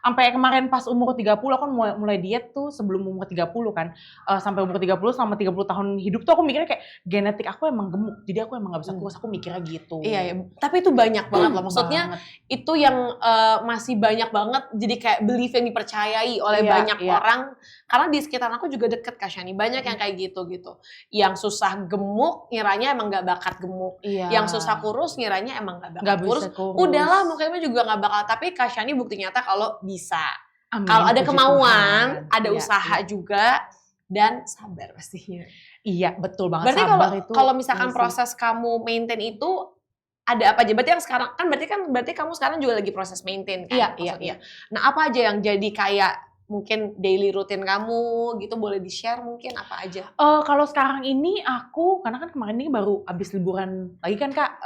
sampai kemarin pas umur 30 aku kan mulai diet tuh sebelum umur 30 kan. Sampai umur 30 selama 30 tahun hidup tuh aku mikirnya kayak genetik aku emang gemuk. Jadi aku emang gak bisa kurus, aku mikirnya gitu. Iya, ya. Tapi itu banyak banget loh. Maksudnya itu yang masih banyak banget jadi kayak belief yang dipercayai oleh banyak orang. Karena di sekitar aku juga deket Kak Shani, banyak yang kayak gitu. Yang susah gemuk ngiranya emang gak bakat gemuk. Yang susah kurus ngiranya emang gak bakat kurus. Udahlah mukanya juga gak bakal. Tapi Kak Shani bukti nyata kalau bisa. Kalau ada kemauan, ada usaha juga, dan sabar pastinya. Iya, betul banget. Berarti kalau misalkan proses kamu maintain itu ada apa aja? Berarti yang sekarang kan berarti kamu sekarang juga lagi proses maintain kan? Iya. Nah, apa aja yang jadi kayak mungkin daily rutin kamu gitu, boleh di-share mungkin apa aja? Kalau sekarang ini aku, karena kan kemarin ini baru habis liburan lagi kan Kak,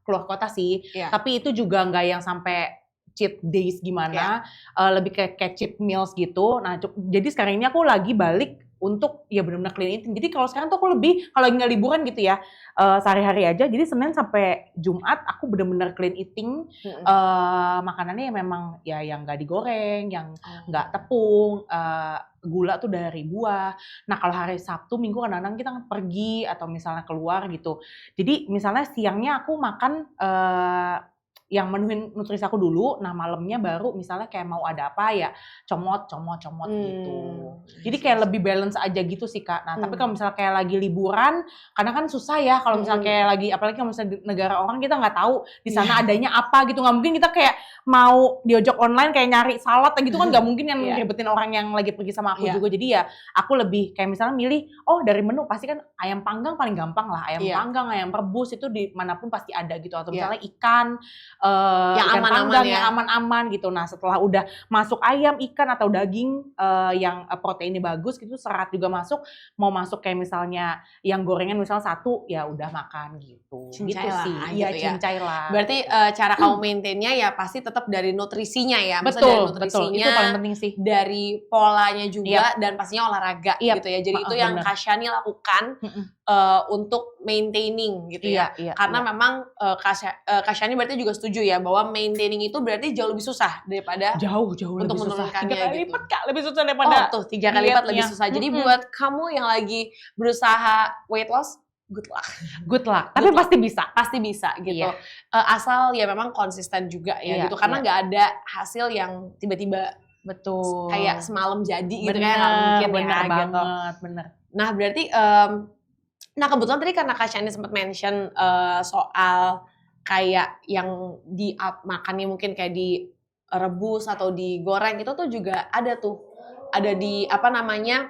keluar kota sih. Tapi itu juga nggak yang sampai cheat days gimana, lebih kayak cheat meals gitu. Nah, jadi sekarang ini aku lagi balik untuk ya benar-benar clean eating. Jadi kalau sekarang tuh aku lebih, kalau lagi nggak liburan gitu ya, sehari-hari aja. Jadi Senin sampai Jumat aku benar-benar clean eating. Makanannya ya memang ya yang nggak digoreng, yang nggak tepung, gula tuh dari buah. Nah kalau hari Sabtu, Minggu kadang-kadang kita pergi atau misalnya keluar gitu. Jadi misalnya siangnya aku makan yang menuhin nutrisi aku dulu, nah malamnya baru misalnya kayak mau ada apa ya comot gitu. Jadi kayak lebih balance aja gitu sih Kak. Nah tapi kalau misalnya kayak lagi liburan, kadang kan susah ya kalau misalnya kayak lagi, apalagi kalau misalnya di negara orang kita nggak tahu di sana adanya apa gitu, nggak mungkin kita kayak mau di ojek online kayak nyari salad gitu kan nggak mungkin yang ngeribetin orang yang lagi pergi sama aku juga. Jadi ya aku lebih kayak misalnya milih, dari menu pasti kan ayam panggang paling gampang lah, ayam panggang, ayam rebus itu dimanapun pasti ada gitu, atau misalnya ikan. yang ikan aman-aman panggang ya. yang aman-aman gitu. Nah setelah udah masuk ayam, ikan atau daging yang proteinnya bagus gitu, serat juga masuk, mau masuk kayak misalnya yang gorengan misalnya satu, ya udah makan gitu. Cincai Gitu lah, sih, gitu iya ya. cincai lah. Berarti cara kamu maintainnya ya pasti tetap dari nutrisinya ya. Maksudnya dari Betul, nutrisinya, itu paling penting sih. dari polanya juga, dan pastinya olahraga Yap. gitu ya. Jadi itu yang Bener. Kasyani lakukan untuk maintaining gitu ya. Iya, Karena memang Kasyani berarti juga setuju ya bahwa maintaining itu berarti jauh lebih susah daripada jauh untuk lebih susah. 3 menurunkannya kali gitu. lipat Kak, lebih susah daripada 3 kali lipat lebih dietnya. susah. Jadi buat kamu yang lagi berusaha weight loss, good luck. Good luck, tapi pasti bisa. Pasti bisa gitu. Iya. Asal ya memang konsisten juga ya Iya, gitu. Karena nggak ada hasil yang tiba-tiba Betul. kayak semalam jadi gitu, Bener, kayak nggak mungkin bener ya gitu. banget, bener. Nah berarti, nah kebetulan tadi karena Kak Shani sempat mention soal kayak yang makannya mungkin kayak direbus atau digoreng, itu tuh juga ada tuh. Ada di apa namanya,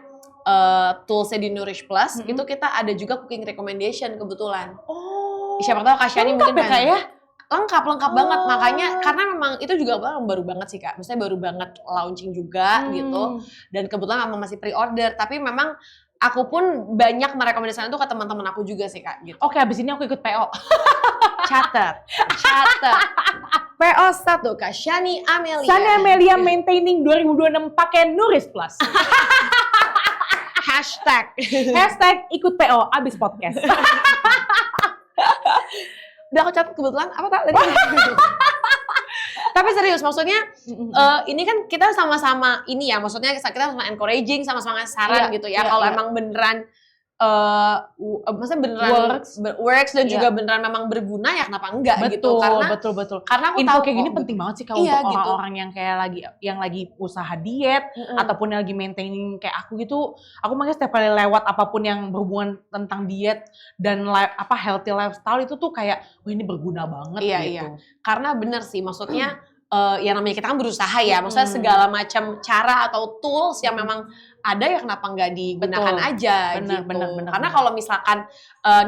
toolsnya di Nourish Plus, itu kita ada juga cooking recommendation kebetulan. Oh. Siapa tahu Kak Shani mungkin lengkap ya, Kak, ya? Lengkap banget, makanya karena memang itu juga baru banget sih Kak, maksudnya baru banget launching juga gitu, dan kebetulan memang masih pre-order, tapi memang aku pun banyak merekomendasikan itu ke teman-teman aku juga sih Kak gitu. Oke, abis ini aku ikut PO. Catat. PO 1 Kak Shani Amelia. Shani Amelia maintaining 2026 pakai Nourish Plus. Hashtag ikut PO abis podcast. Udah aku catat kebetulan apa tak tadi? Tapi serius, maksudnya ini kan kita sama-sama ini ya, maksudnya kita sama encouraging, sama-sama saran gitu ya. Kalau emang beneran maksudnya beneran works dan juga beneran memang berguna, ya kenapa enggak gitu. Betul. Karena aku info tahu kayak gini kok, penting banget sih kalau iya, untuk gitu. orang-orang yang kayak lagi usaha diet ataupun yang lagi maintaining kayak aku gitu. Aku makanya setiap kali lewat apapun yang berhubungan tentang diet dan healthy lifestyle itu tuh kayak wah ini berguna banget gitu. Iya. Karena bener sih, maksudnya ya namanya kita kan berusaha ya, maksudnya segala macam cara atau tools yang memang ada ya kenapa nggak digunakan aja gitu. Bener. Karena kalau misalkan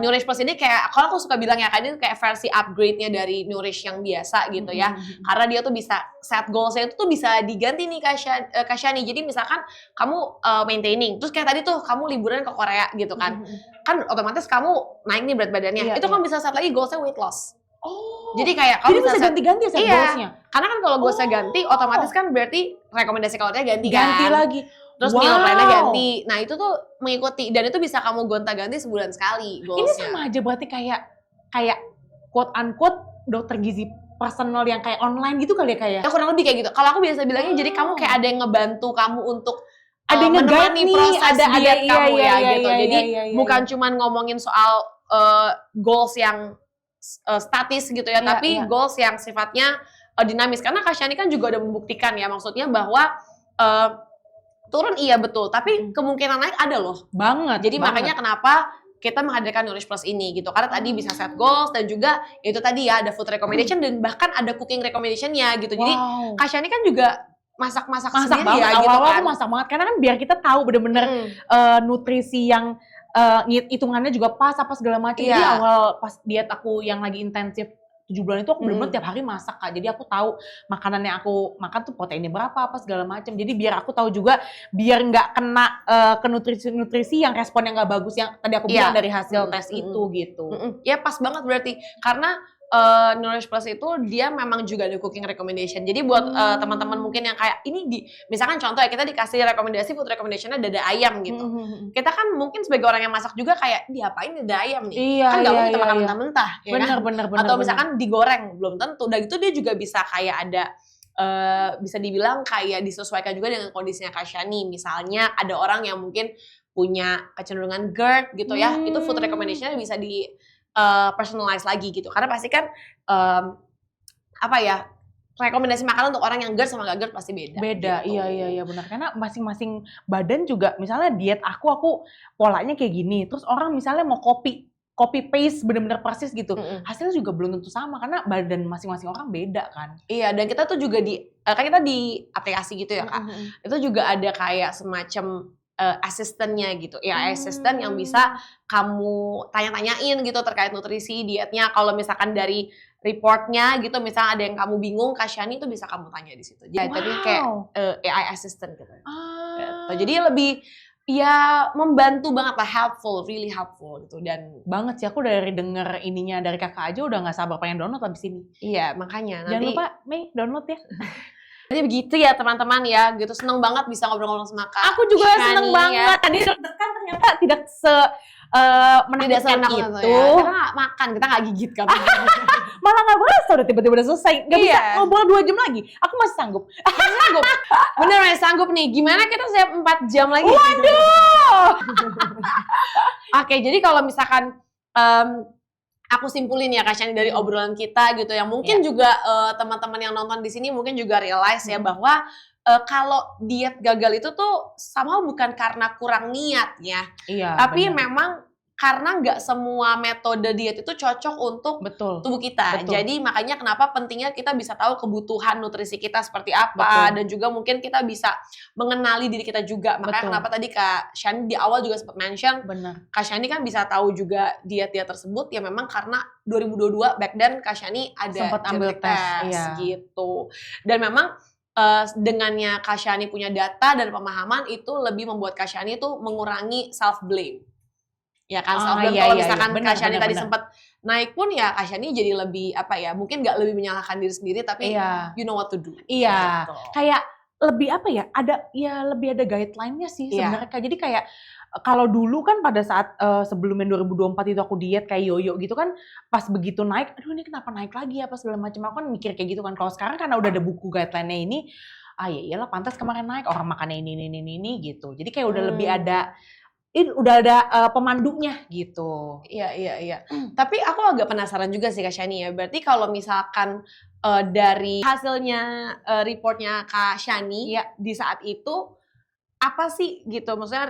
Nourish Plus ini kayak, kalau aku suka bilang ya, kan ini kayak versi upgrade-nya dari Nourish yang biasa gitu ya. Karena dia tuh bisa set goals-nya itu tuh bisa diganti nih Kak Shani. Jadi misalkan kamu maintaining, terus kayak tadi tuh kamu liburan ke Korea gitu kan. Kan otomatis kamu naik nih berat badannya. Itu kamu bisa set lagi goals-nya weight loss. Oh. Jadi kayak kamu bisa ganti-ganti ya set goals-nya. Karena kan kalau goals-nya ganti, otomatis kan berarti rekomendasi kalorinya ganti kan. Ganti lagi. Terus meal plan-nya ganti. Nah itu tuh mengikuti, dan itu bisa kamu gonta-ganti sebulan sekali goals-nya. Ini sama aja berarti kayak quote unquote dokter gizi personal yang kayak online gitu kali ya kayak. Ya kurang lebih kayak gitu. Kalau aku biasa bilangnya jadi kamu kayak ada yang ngebantu kamu untuk ada yang menemani proses diet kamu ya gitu. Jadi bukan cuman ngomongin soal goals yang statis gitu ya, tapi goals yang sifatnya dinamis. Karena Kak Shani kan juga udah membuktikan ya, maksudnya bahwa turun iya betul, tapi kemungkinan naik ada loh. Banget. Jadi makanya kenapa kita menghadirkan Nourish Plus ini gitu. Karena tadi bisa set goals dan juga itu tadi ya ada food recommendation dan bahkan ada cooking recommendation-nya gitu. Jadi Kak Shani kan juga masak sendiri ya gitu Awal-awal kan. aku masak banget karena kan biar kita tahu bener-bener nutrisi yang hitungannya juga pas apa segala macam. Jadi awal pas diet aku yang lagi intensif 7 bulan itu aku bener-bener tiap hari masak Kak. Jadi aku tahu makanan yang aku makan tuh proteinnya berapa apa segala macam. Jadi biar aku tahu juga biar nggak kena ke nutrisi yang respon yang nggak bagus yang tadi aku bilang dari hasil tes itu gitu. Ya pas banget berarti karena Nourish Plus itu dia memang juga ada cooking recommendation. Jadi buat teman-teman mungkin yang kayak ini misalkan contoh ya kita dikasih rekomendasi food recommendation-nya dada ayam gitu. Kita kan mungkin sebagai orang yang masak juga kayak diapain dada ayam nih? Kan nggak mungkin kita makan mentah-mentah. Bener. Atau misalkan digoreng belum tentu. Dan itu dia juga bisa kayak ada bisa dibilang kayak disesuaikan juga dengan kondisinya Kak Shani. Misalnya ada orang yang mungkin punya kecenderungan GERD gitu ya. Itu food recommendation-nya bisa di personalize lagi gitu, karena pasti kan rekomendasi makanan untuk orang yang GERD sama gak GERD pasti beda gitu. Iya benar, karena masing-masing badan juga misalnya diet aku polanya kayak gini, terus orang misalnya mau copy paste bener-bener persis gitu, hasilnya juga belum tentu sama karena badan masing-masing orang beda kan. Iya, dan kita tuh juga kan kita di aplikasi gitu ya Kak, itu juga ada kayak semacam asistennya gitu, AI assistant yang bisa kamu tanya-tanyain gitu terkait nutrisi, dietnya. Kalau misalkan dari reportnya gitu, misalnya ada yang kamu bingung, Kak Shani itu bisa kamu tanya di situ. Jadi tadi kayak AI assistant gitu. Jadi lebih ya membantu banget lah, helpful, really helpful gitu. Dan banget sih, aku dari denger ininya dari kakak aja udah nggak sabar pengen download abis ini. Iya, makanya Jangan nanti lupa Mei download ya. jadi begitu ya teman-teman ya, gitu. Seneng banget bisa ngobrol-ngobrol sama Kak Aku juga Shani seneng banget. Tadi deg-degan ternyata tidak menakutkan itu. Ya. Kita nggak makan, kita nggak gigit kan. Malah nggak berasa udah tiba-tiba udah selesai. Nggak bisa ngobrol 2 jam lagi. Aku masih sanggup. Sanggup. Bener nih sanggup nih. Gimana kita siap 4 jam lagi? Waduh. Oke, jadi kalau misalkan aku simpulin ya Kak Shani dari obrolan kita gitu, yang mungkin juga teman-teman yang nonton di sini mungkin juga realize ya bahwa kalau diet gagal itu tuh sama bukan karena kurang niat ya, tapi memang karena nggak semua metode diet itu cocok untuk tubuh kita. Jadi makanya kenapa pentingnya kita bisa tahu kebutuhan nutrisi kita seperti apa, dan juga mungkin kita bisa mengenali diri kita juga. Makanya kenapa tadi Kak Shani di awal juga sempat mention, Kak Shani kan bisa tahu juga diet-diet tersebut ya memang karena 2022 back then Kak Shani ada sempat ambil tes gitu. Dan memang dengannya Kak Shani punya data dan pemahaman itu lebih membuat Kak Shani itu mengurangi self blame. Ya kan, self-blame kalau misalkan Kak Shani tadi sempat naik pun ya Kak Shani jadi lebih apa ya, mungkin nggak lebih menyalahkan diri sendiri tapi you know what to do. Iya, gitu. Kayak lebih apa ya, lebih ada guideline-nya sih sebenarnya. Jadi kayak kalau dulu kan pada saat sebelumnya 2024 itu aku diet kayak yoyo gitu kan, pas begitu naik, aduh ini kenapa naik lagi apa segala macam, aku kan mikir kayak gitu kan. Kalau sekarang karena udah ada buku guideline-nya ini, ya iyalah pantas kemarin naik, orang makannya ini gitu. Jadi kayak udah lebih ada udah ada pemandunya gitu. Iya. Tapi aku agak penasaran juga sih Kak Shani ya. Berarti kalau misalkan dari hasilnya reportnya Kak Shani di saat itu apa sih gitu? Maksudnya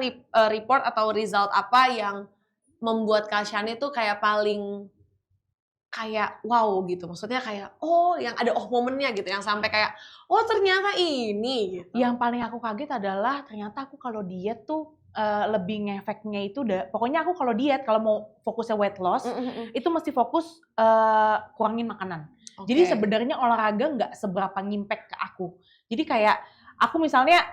report atau result apa yang membuat Kak Shani tuh kayak paling kayak wow gitu. Maksudnya kayak yang ada momennya gitu, yang sampai kayak ternyata ini gitu. Yang paling aku kaget adalah ternyata aku kalau diet tuh lebih ngefeknya itu pokoknya aku kalau diet, kalau mau fokusnya weight loss, itu mesti fokus kurangin makanan. Jadi sebenarnya olahraga nggak seberapa ngimpact ke aku. Jadi kayak aku misalnya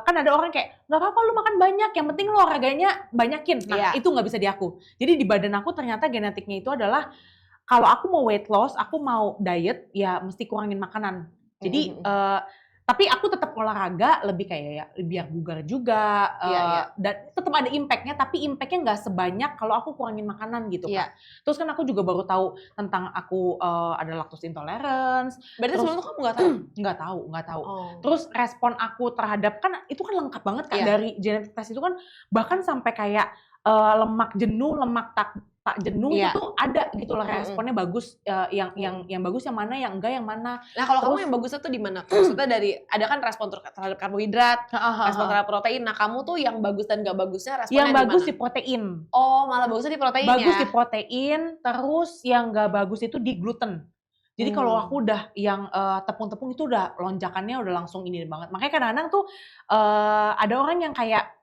kan ada orang kayak nggak apa-apa lu makan banyak, yang penting lu olahraganya banyakin. Nah itu nggak bisa di aku. Jadi di badan aku ternyata genetiknya itu adalah kalau aku mau weight loss, aku mau diet ya mesti kurangin makanan. Jadi tapi aku tetap olahraga lebih kayak ya biar bugar juga, dan tetap ada impactnya, tapi impactnya nggak sebanyak kalau aku kurangin makanan gitu kan. Terus kan aku juga baru tahu tentang aku ada lactose intolerance. Berarti sebelum itu kamu nggak tahu? Nggak tahu. Terus respon aku terhadap, kan itu kan lengkap banget kan dari genetik tes itu kan, bahkan sampai kayak lemak jenuh, lemak tak jenuh itu ada gitu loh responnya bagus, yang bagus yang mana, yang enggak yang mana. Nah kalau kamu yang bagusnya tuh di mana? Maksudnya dari ada kan respon terhadap karbohidrat, respon terhadap protein. Nah kamu tuh yang bagus dan gak bagusnya responnya yang bagus di protein. Malah bagusnya di protein bagus di protein, terus yang gak bagus itu di gluten. Jadi kalau aku udah yang tepung-tepung itu udah lonjakannya udah langsung ini banget. Makanya kadang-kadang tuh ada orang yang kayak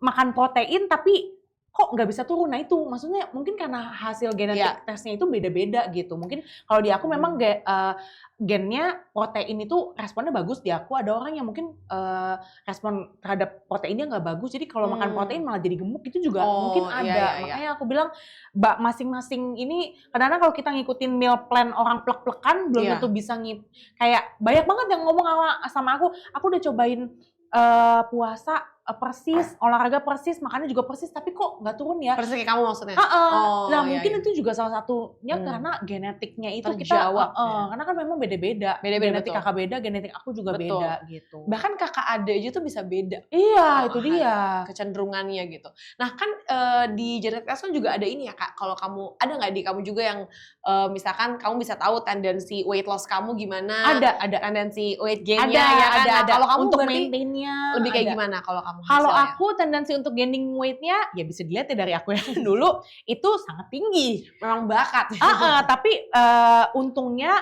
makan protein tapi kok nggak bisa turun. Nah itu maksudnya mungkin karena hasil genetik tesnya itu beda-beda gitu. Mungkin kalau di aku memang gennya protein itu responnya bagus. Di aku ada orang yang mungkin respon terhadap proteinnya nggak bagus. Jadi kalau makan protein malah jadi gemuk, itu juga mungkin ada. Makanya aku bilang masing-masing ini kadang-kadang kalau kita ngikutin meal plan orang plek-plekan belum tentu bisa kayak banyak banget yang ngomong sama aku udah cobain puasa persis, olahraga persis, makannya juga persis, tapi kok nggak turun ya? Persis kayak kamu maksudnya? Nah mungkin itu juga salah satunya karena genetiknya itu terjawab. Karena kan memang beda-beda. Genetik betul. kakak beda, genetik aku juga beda gitu. Bahkan kakak adik aja tuh bisa beda. Iya, itu dia. Kecenderungannya gitu. Nah kan di genetik test kan juga ada ini ya Kak, kalau kamu, ada nggak di kamu juga yang misalkan kamu bisa tahu tendensi weight loss kamu gimana? Ada. Tendensi weight gain-nya ya kan? Ada. Kalau kamu untuk berarti maintain-nya lebih kayak gimana kalau kamu? kamu Kalau hasilnya? aku tendensi untuk gaining weight-nya ya bisa dilihat ya dari aku yang dulu itu sangat tinggi. Memang bakat. Tapi untungnya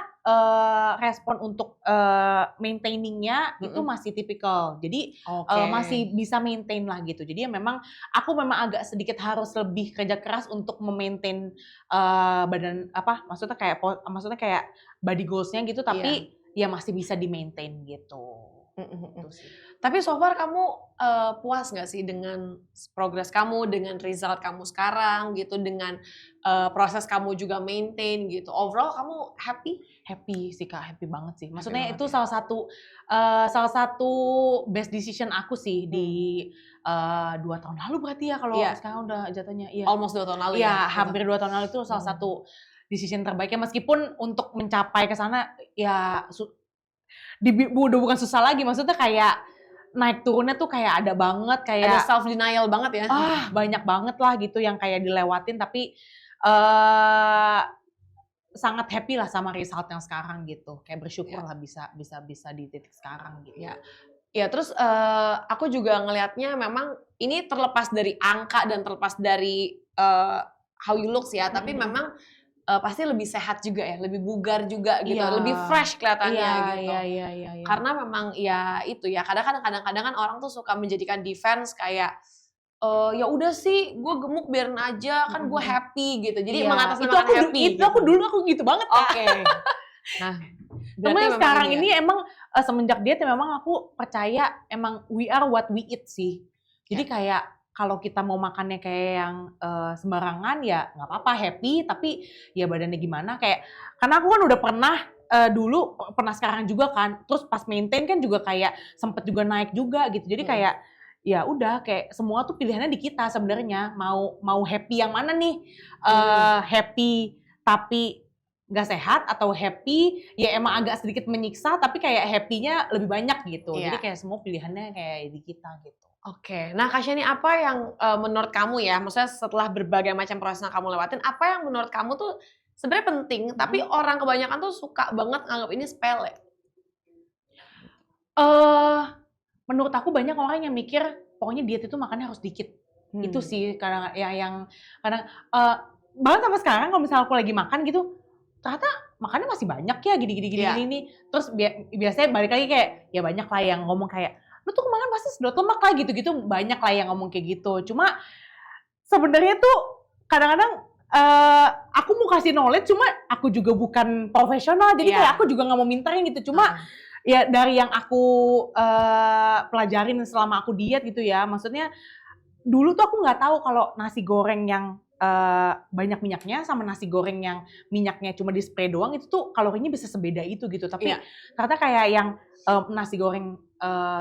respon untuk maintaining-nya itu Mm-mm. masih tipikal. Jadi Oke. masih bisa maintain lah gitu. Jadi ya memang aku memang agak sedikit harus lebih kerja keras untuk memaintain badan apa maksudnya kayak body goals-nya gitu tapi ya masih bisa di-maintain gitu. Itu sih. Tapi so far kamu puas nggak sih dengan progres kamu, dengan result kamu sekarang gitu, dengan proses kamu juga maintain gitu. Overall kamu happy? Happy sih Kak, happy banget sih. Happy Maksudnya banget itu ya? salah satu best decision aku sih di 2 tahun lalu berarti ya kalau Iya. sekarang udah jatuhnya. Iya. Almost 2 tahun lalu Iya, ya? hampir 2 tahun lalu itu salah satu decision terbaiknya meskipun untuk mencapai ke sana ya udah bukan susah lagi. Maksudnya kayak naik turunnya tuh kayak ada banget Ada kayak self denial banget ya? banyak banget lah gitu yang kayak dilewatin tapi sangat happy lah sama result yang sekarang gitu. Kayak bersyukur lah bisa di titik sekarang gitu. Ya. Ya terus aku juga ngelihatnya memang ini terlepas dari angka dan terlepas dari how you looks ya, tapi memang pasti lebih sehat juga ya, lebih bugar juga gitu, Iya. lebih fresh kelihatannya gitu. Iya. Karena memang ya itu ya, kadang-kadang kan orang tuh suka menjadikan defense kayak ya udah sih gue gemuk biarin aja, kan gue happy gitu. Jadi Iya. mengatasnamakan happy Itu gitu. aku dulu gitu banget Kak. Oke. Nah, Cuma berarti sekarang memang ini emang semenjak diet ya memang aku percaya emang we are what we eat sih. Jadi kayak kalau kita mau makannya kayak yang sembarangan ya nggak apa-apa, happy, tapi ya badannya gimana kayak karena aku kan udah pernah dulu pernah sekarang juga kan, terus pas maintain kan juga kayak sempet juga naik juga gitu. Jadi kayak ya udah kayak semua tuh pilihannya di kita sebenarnya mau happy yang mana nih, happy tapi nggak sehat atau happy ya emang agak sedikit menyiksa tapi kayak happy-nya lebih banyak gitu. Iya. Jadi kayak semua pilihannya kayak di kita gitu. Oke, nah Kak Shani apa yang menurut kamu ya, maksudnya setelah berbagai macam proses yang kamu lewatin, apa yang menurut kamu tuh sebenarnya penting, tapi orang kebanyakan tuh suka banget nganggap ini sepele? Menurut aku banyak orang yang mikir pokoknya diet itu makannya harus dikit. Itu sih kadang yang kadang bahkan sampai sekarang kalau misalnya aku lagi makan gitu, ternyata makannya masih banyak ya gini. Terus biasanya balik lagi kayak ya banyak lah yang ngomong kayak lu tuh kemarin pasti sedot lemak lah gitu-gitu, banyak lah yang ngomong kayak gitu. Cuma sebenarnya tuh kadang-kadang aku mau kasih knowledge cuma aku juga bukan profesional jadi kayak aku juga nggak mau mintain gitu. Cuma ya dari yang aku pelajarin selama aku diet gitu ya, maksudnya dulu tuh aku nggak tahu kalau nasi goreng yang banyak minyaknya sama nasi goreng yang minyaknya cuma di spray doang itu tuh kalorinya bisa sebeda itu gitu. Tapi ternyata kayak yang nasi goreng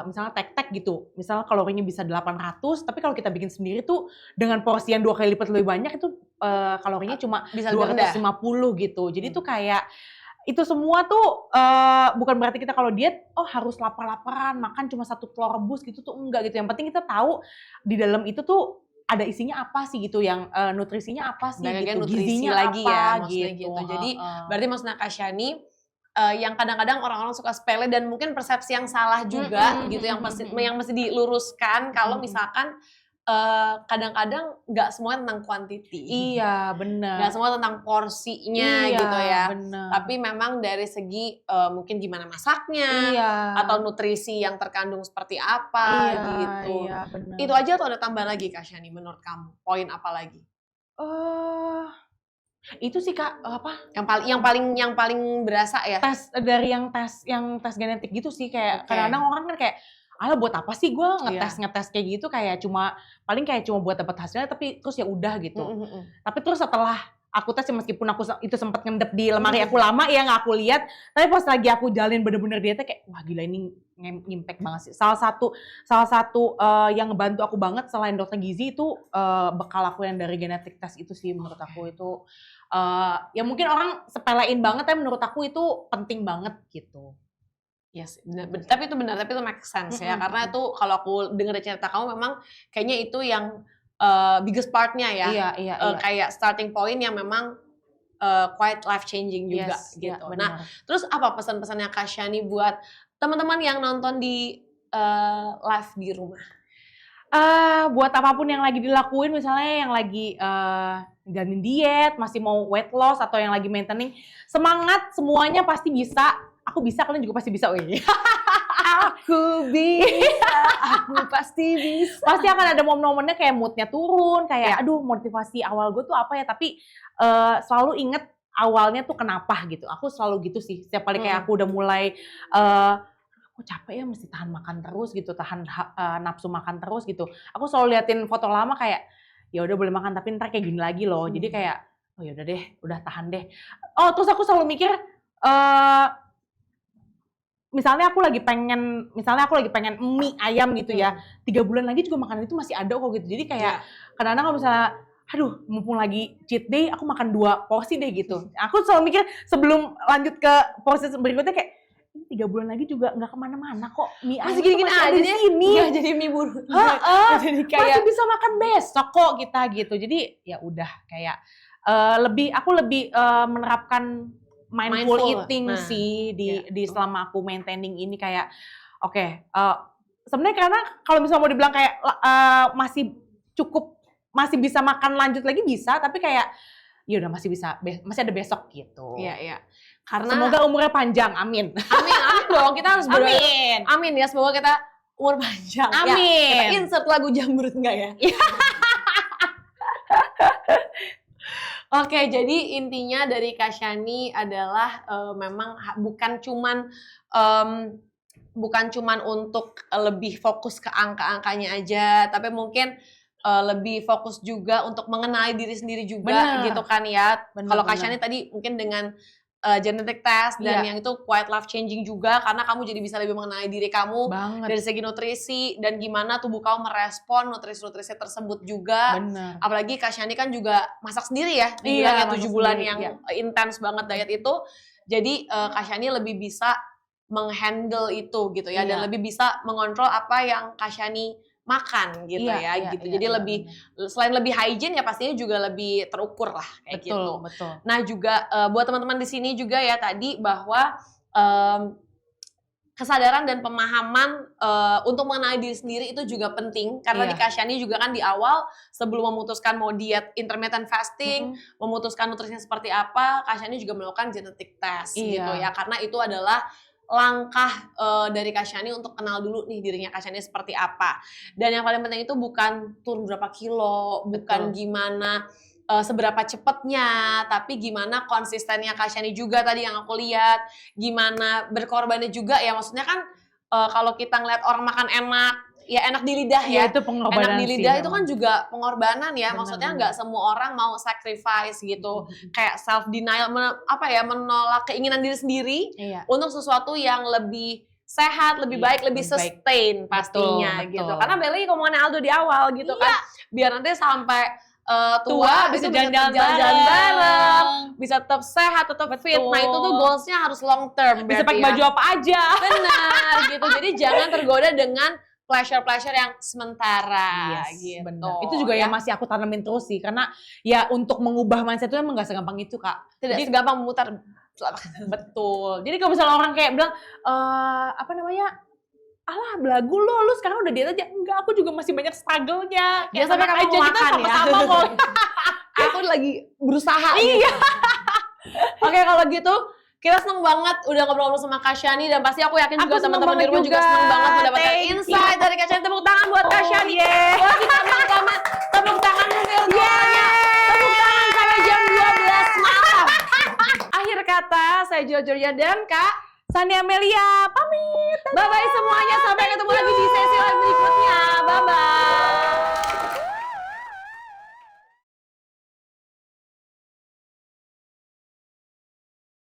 misalnya tek-tek gitu, misalnya kalorinya bisa 800, tapi kalau kita bikin sendiri tuh dengan porsi yang 2 kali lipat lebih banyak itu kalorinya cuma bisa 250 gitu. Jadi tuh kayak itu semua tuh bukan berarti kita kalau diet harus lapar-laparan makan cuma 1 telur rebus gitu tuh enggak gitu. Yang penting kita tahu di dalam itu tuh ada isinya apa sih gitu, yang nutrisinya apa sih gitu, nutrisi gizinya lagi apa ya maksudnya gitu. Jadi berarti maksudnya Kak Shani yang kadang-kadang orang-orang suka sepele dan mungkin persepsi yang salah juga gitu yang mesti diluruskan kalau misalkan kadang-kadang nggak semua tentang quantity. Iya, benar. Nggak semua tentang porsinya gitu ya. Bener. Tapi memang dari segi mungkin gimana masaknya atau nutrisi yang terkandung seperti apa gitu. Iya, bener. Itu aja atau ada tambahan lagi Kak Shani menurut kamu? Poin apa lagi? Itu sih Kak, apa? Yang paling berasa ya? Tes genetik gitu sih kayak kadang-kadang orang kan kayak alah buat apa sih gue ngetes kayak gitu kayak cuma buat dapat hasilnya tapi terus ya udah gitu. Tapi terus setelah aku tes meskipun aku itu sempat ngendep di lemari aku lama ya nggak aku lihat, tapi pas lagi aku jalin bener-bener dietnya kayak wah gila ini ngimpact banget sih. Salah satu yang ngebantu aku banget selain dokter gizi itu bekal aku yang dari genetik tes itu sih menurut aku itu ya mungkin orang sepelein banget tapi menurut aku itu penting banget gitu. Yes, tapi itu benar, tapi itu make sense ya karena itu kalau aku dengar cerita kamu memang kayaknya itu yang biggest partnya ya. Iya. Kayak starting point yang memang quite life changing juga gitu. Nah, terus apa pesan-pesannya Kak Shani buat teman-teman yang nonton di live di rumah? Buat apapun yang lagi dilakuin, misalnya yang lagi jalanin diet, masih mau weight loss, atau yang lagi maintaining, semangat, semuanya pasti bisa. Aku bisa, kalian juga pasti bisa. Aku bisa, aku pasti bisa. Pasti akan ada momen-momennya kayak moodnya turun, kayak aduh motivasi awal gue tuh apa ya, tapi selalu inget awalnya tuh kenapa gitu. Aku selalu gitu sih, setiap kali kayak aku udah mulai aku capek ya mesti tahan makan terus gitu, tahan nafsu makan terus gitu. Aku selalu liatin foto lama kayak ya udah boleh makan tapi ntar kayak gini lagi loh. Jadi kayak oh ya udah deh, udah tahan deh. Oh terus aku selalu mikir misalnya aku lagi pengen mie ayam gitu ya, 3 bulan lagi juga makanan itu masih ada kok gitu. Jadi kayak kadang-kadang kalau misalnya aduh mumpung lagi cheat day aku makan 2 porsi deh gitu. Aku selalu mikir sebelum lanjut ke porsi berikutnya kayak 3 bulan lagi juga nggak kemana-mana kok. Mie masih ayam gini-gini masih aja ada di deh. sini. Iya, jadi mie buru. Jadi kayak masih bisa makan besok kok kita gitu. Jadi ya udah kayak aku lebih menerapkan mindful eating sih di selama aku maintaining ini kayak oke, sebenarnya karena kalau misalnya mau dibilang kayak masih bisa makan lanjut lagi bisa, tapi kayak ya udah masih ada besok gitu. Iya. Karena semoga umurnya panjang, amin. Amin dong, kita harus berdoa. Amin. Amin ya, semoga kita umur panjang. Amin. Ya, kita insert lagu Jamrut enggak ya? Oke, jadi intinya dari Kasyani adalah memang bukan cuman untuk lebih fokus ke angka-angkanya aja, tapi mungkin lebih fokus juga untuk mengenali diri sendiri juga. Bener. Gitu kan ya. Kalau Kasyani tadi mungkin dengan genetic test dan yang itu quite life changing juga karena kamu jadi bisa lebih mengenali diri kamu dari segi nutrisi dan gimana tubuh kamu merespon nutrisi-nutrisi tersebut juga. Bener. Apalagi Kasyani kan juga masak sendiri ya, dibilang 7 bulan yang intens banget diet itu. Jadi Kasyani lebih bisa menghandle itu gitu ya dan lebih bisa mengontrol apa yang Kasyani makan gitu gitu. Jadi lebih selain lebih hygiene ya pastinya juga lebih terukur lah kayak gitu. Betul. Nah juga buat teman-teman di sini juga ya tadi bahwa kesadaran dan pemahaman untuk mengenali diri sendiri itu juga penting karena di Kasyani juga kan di awal sebelum memutuskan mau diet intermittent fasting, memutuskan nutrisinya seperti apa, Kasyani juga melakukan genetic test gitu ya karena itu adalah langkah dari Kasyani untuk kenal dulu nih dirinya Kasyani seperti apa. Dan yang paling penting itu bukan turun berapa kilo, bukan gimana seberapa cepatnya, tapi gimana konsistennya Kasyani juga tadi yang aku lihat, gimana berkorbannya juga ya. Maksudnya kan kalau kita ngeliat orang makan enak, ya enak di lidah ya. Itu pengorbanan enak di lidah sih, itu kan juga pengorbanan ya. Maksudnya nggak semua orang mau sacrifice gitu. Kayak self denial, menolak keinginan diri sendiri untuk sesuatu yang lebih sehat, lebih baik, lebih sustain pastinya gitu. Karena balik ngomongannya Aldo di awal gitu kan. Biar nanti sampai tua bisa jalan-jalan bareng, bisa tetap sehat, tetap fit. Nah itu tuh goalsnya harus long term. Bisa pakai baju apa aja. Benar gitu. Jadi jangan tergoda dengan pleasure yang sementara gitu. Bener. Itu juga yang masih aku tanamin terus sih karena ya untuk mengubah mindset itu emang gak segampang itu Kak. Tidak segampang memutar. Betul. Jadi kalau misalnya orang kayak bilang alah belagu lu sekarang udah diet aja. Enggak, aku juga masih banyak struggle-nya. Kayak sampai kamu mau makan kita sama-sama kok. Aku lagi berusaha. Iya. Oke, kalau gitu kita seneng banget udah ngobrol-ngobrol sama Kasyani dan pasti aku yakin juga teman-teman di rumah juga seneng banget mendapatkan insight dari Kasyani. Tepuk tangan buat Kasyani. Buat kita sama-sama tepuk tangan virtualnya. Tepuk tangan sampai jam 12 malam. Akhir kata, saya Jojo dan Kak Sani Amelia pamit. Bye-bye semuanya, sampai ketemu lagi di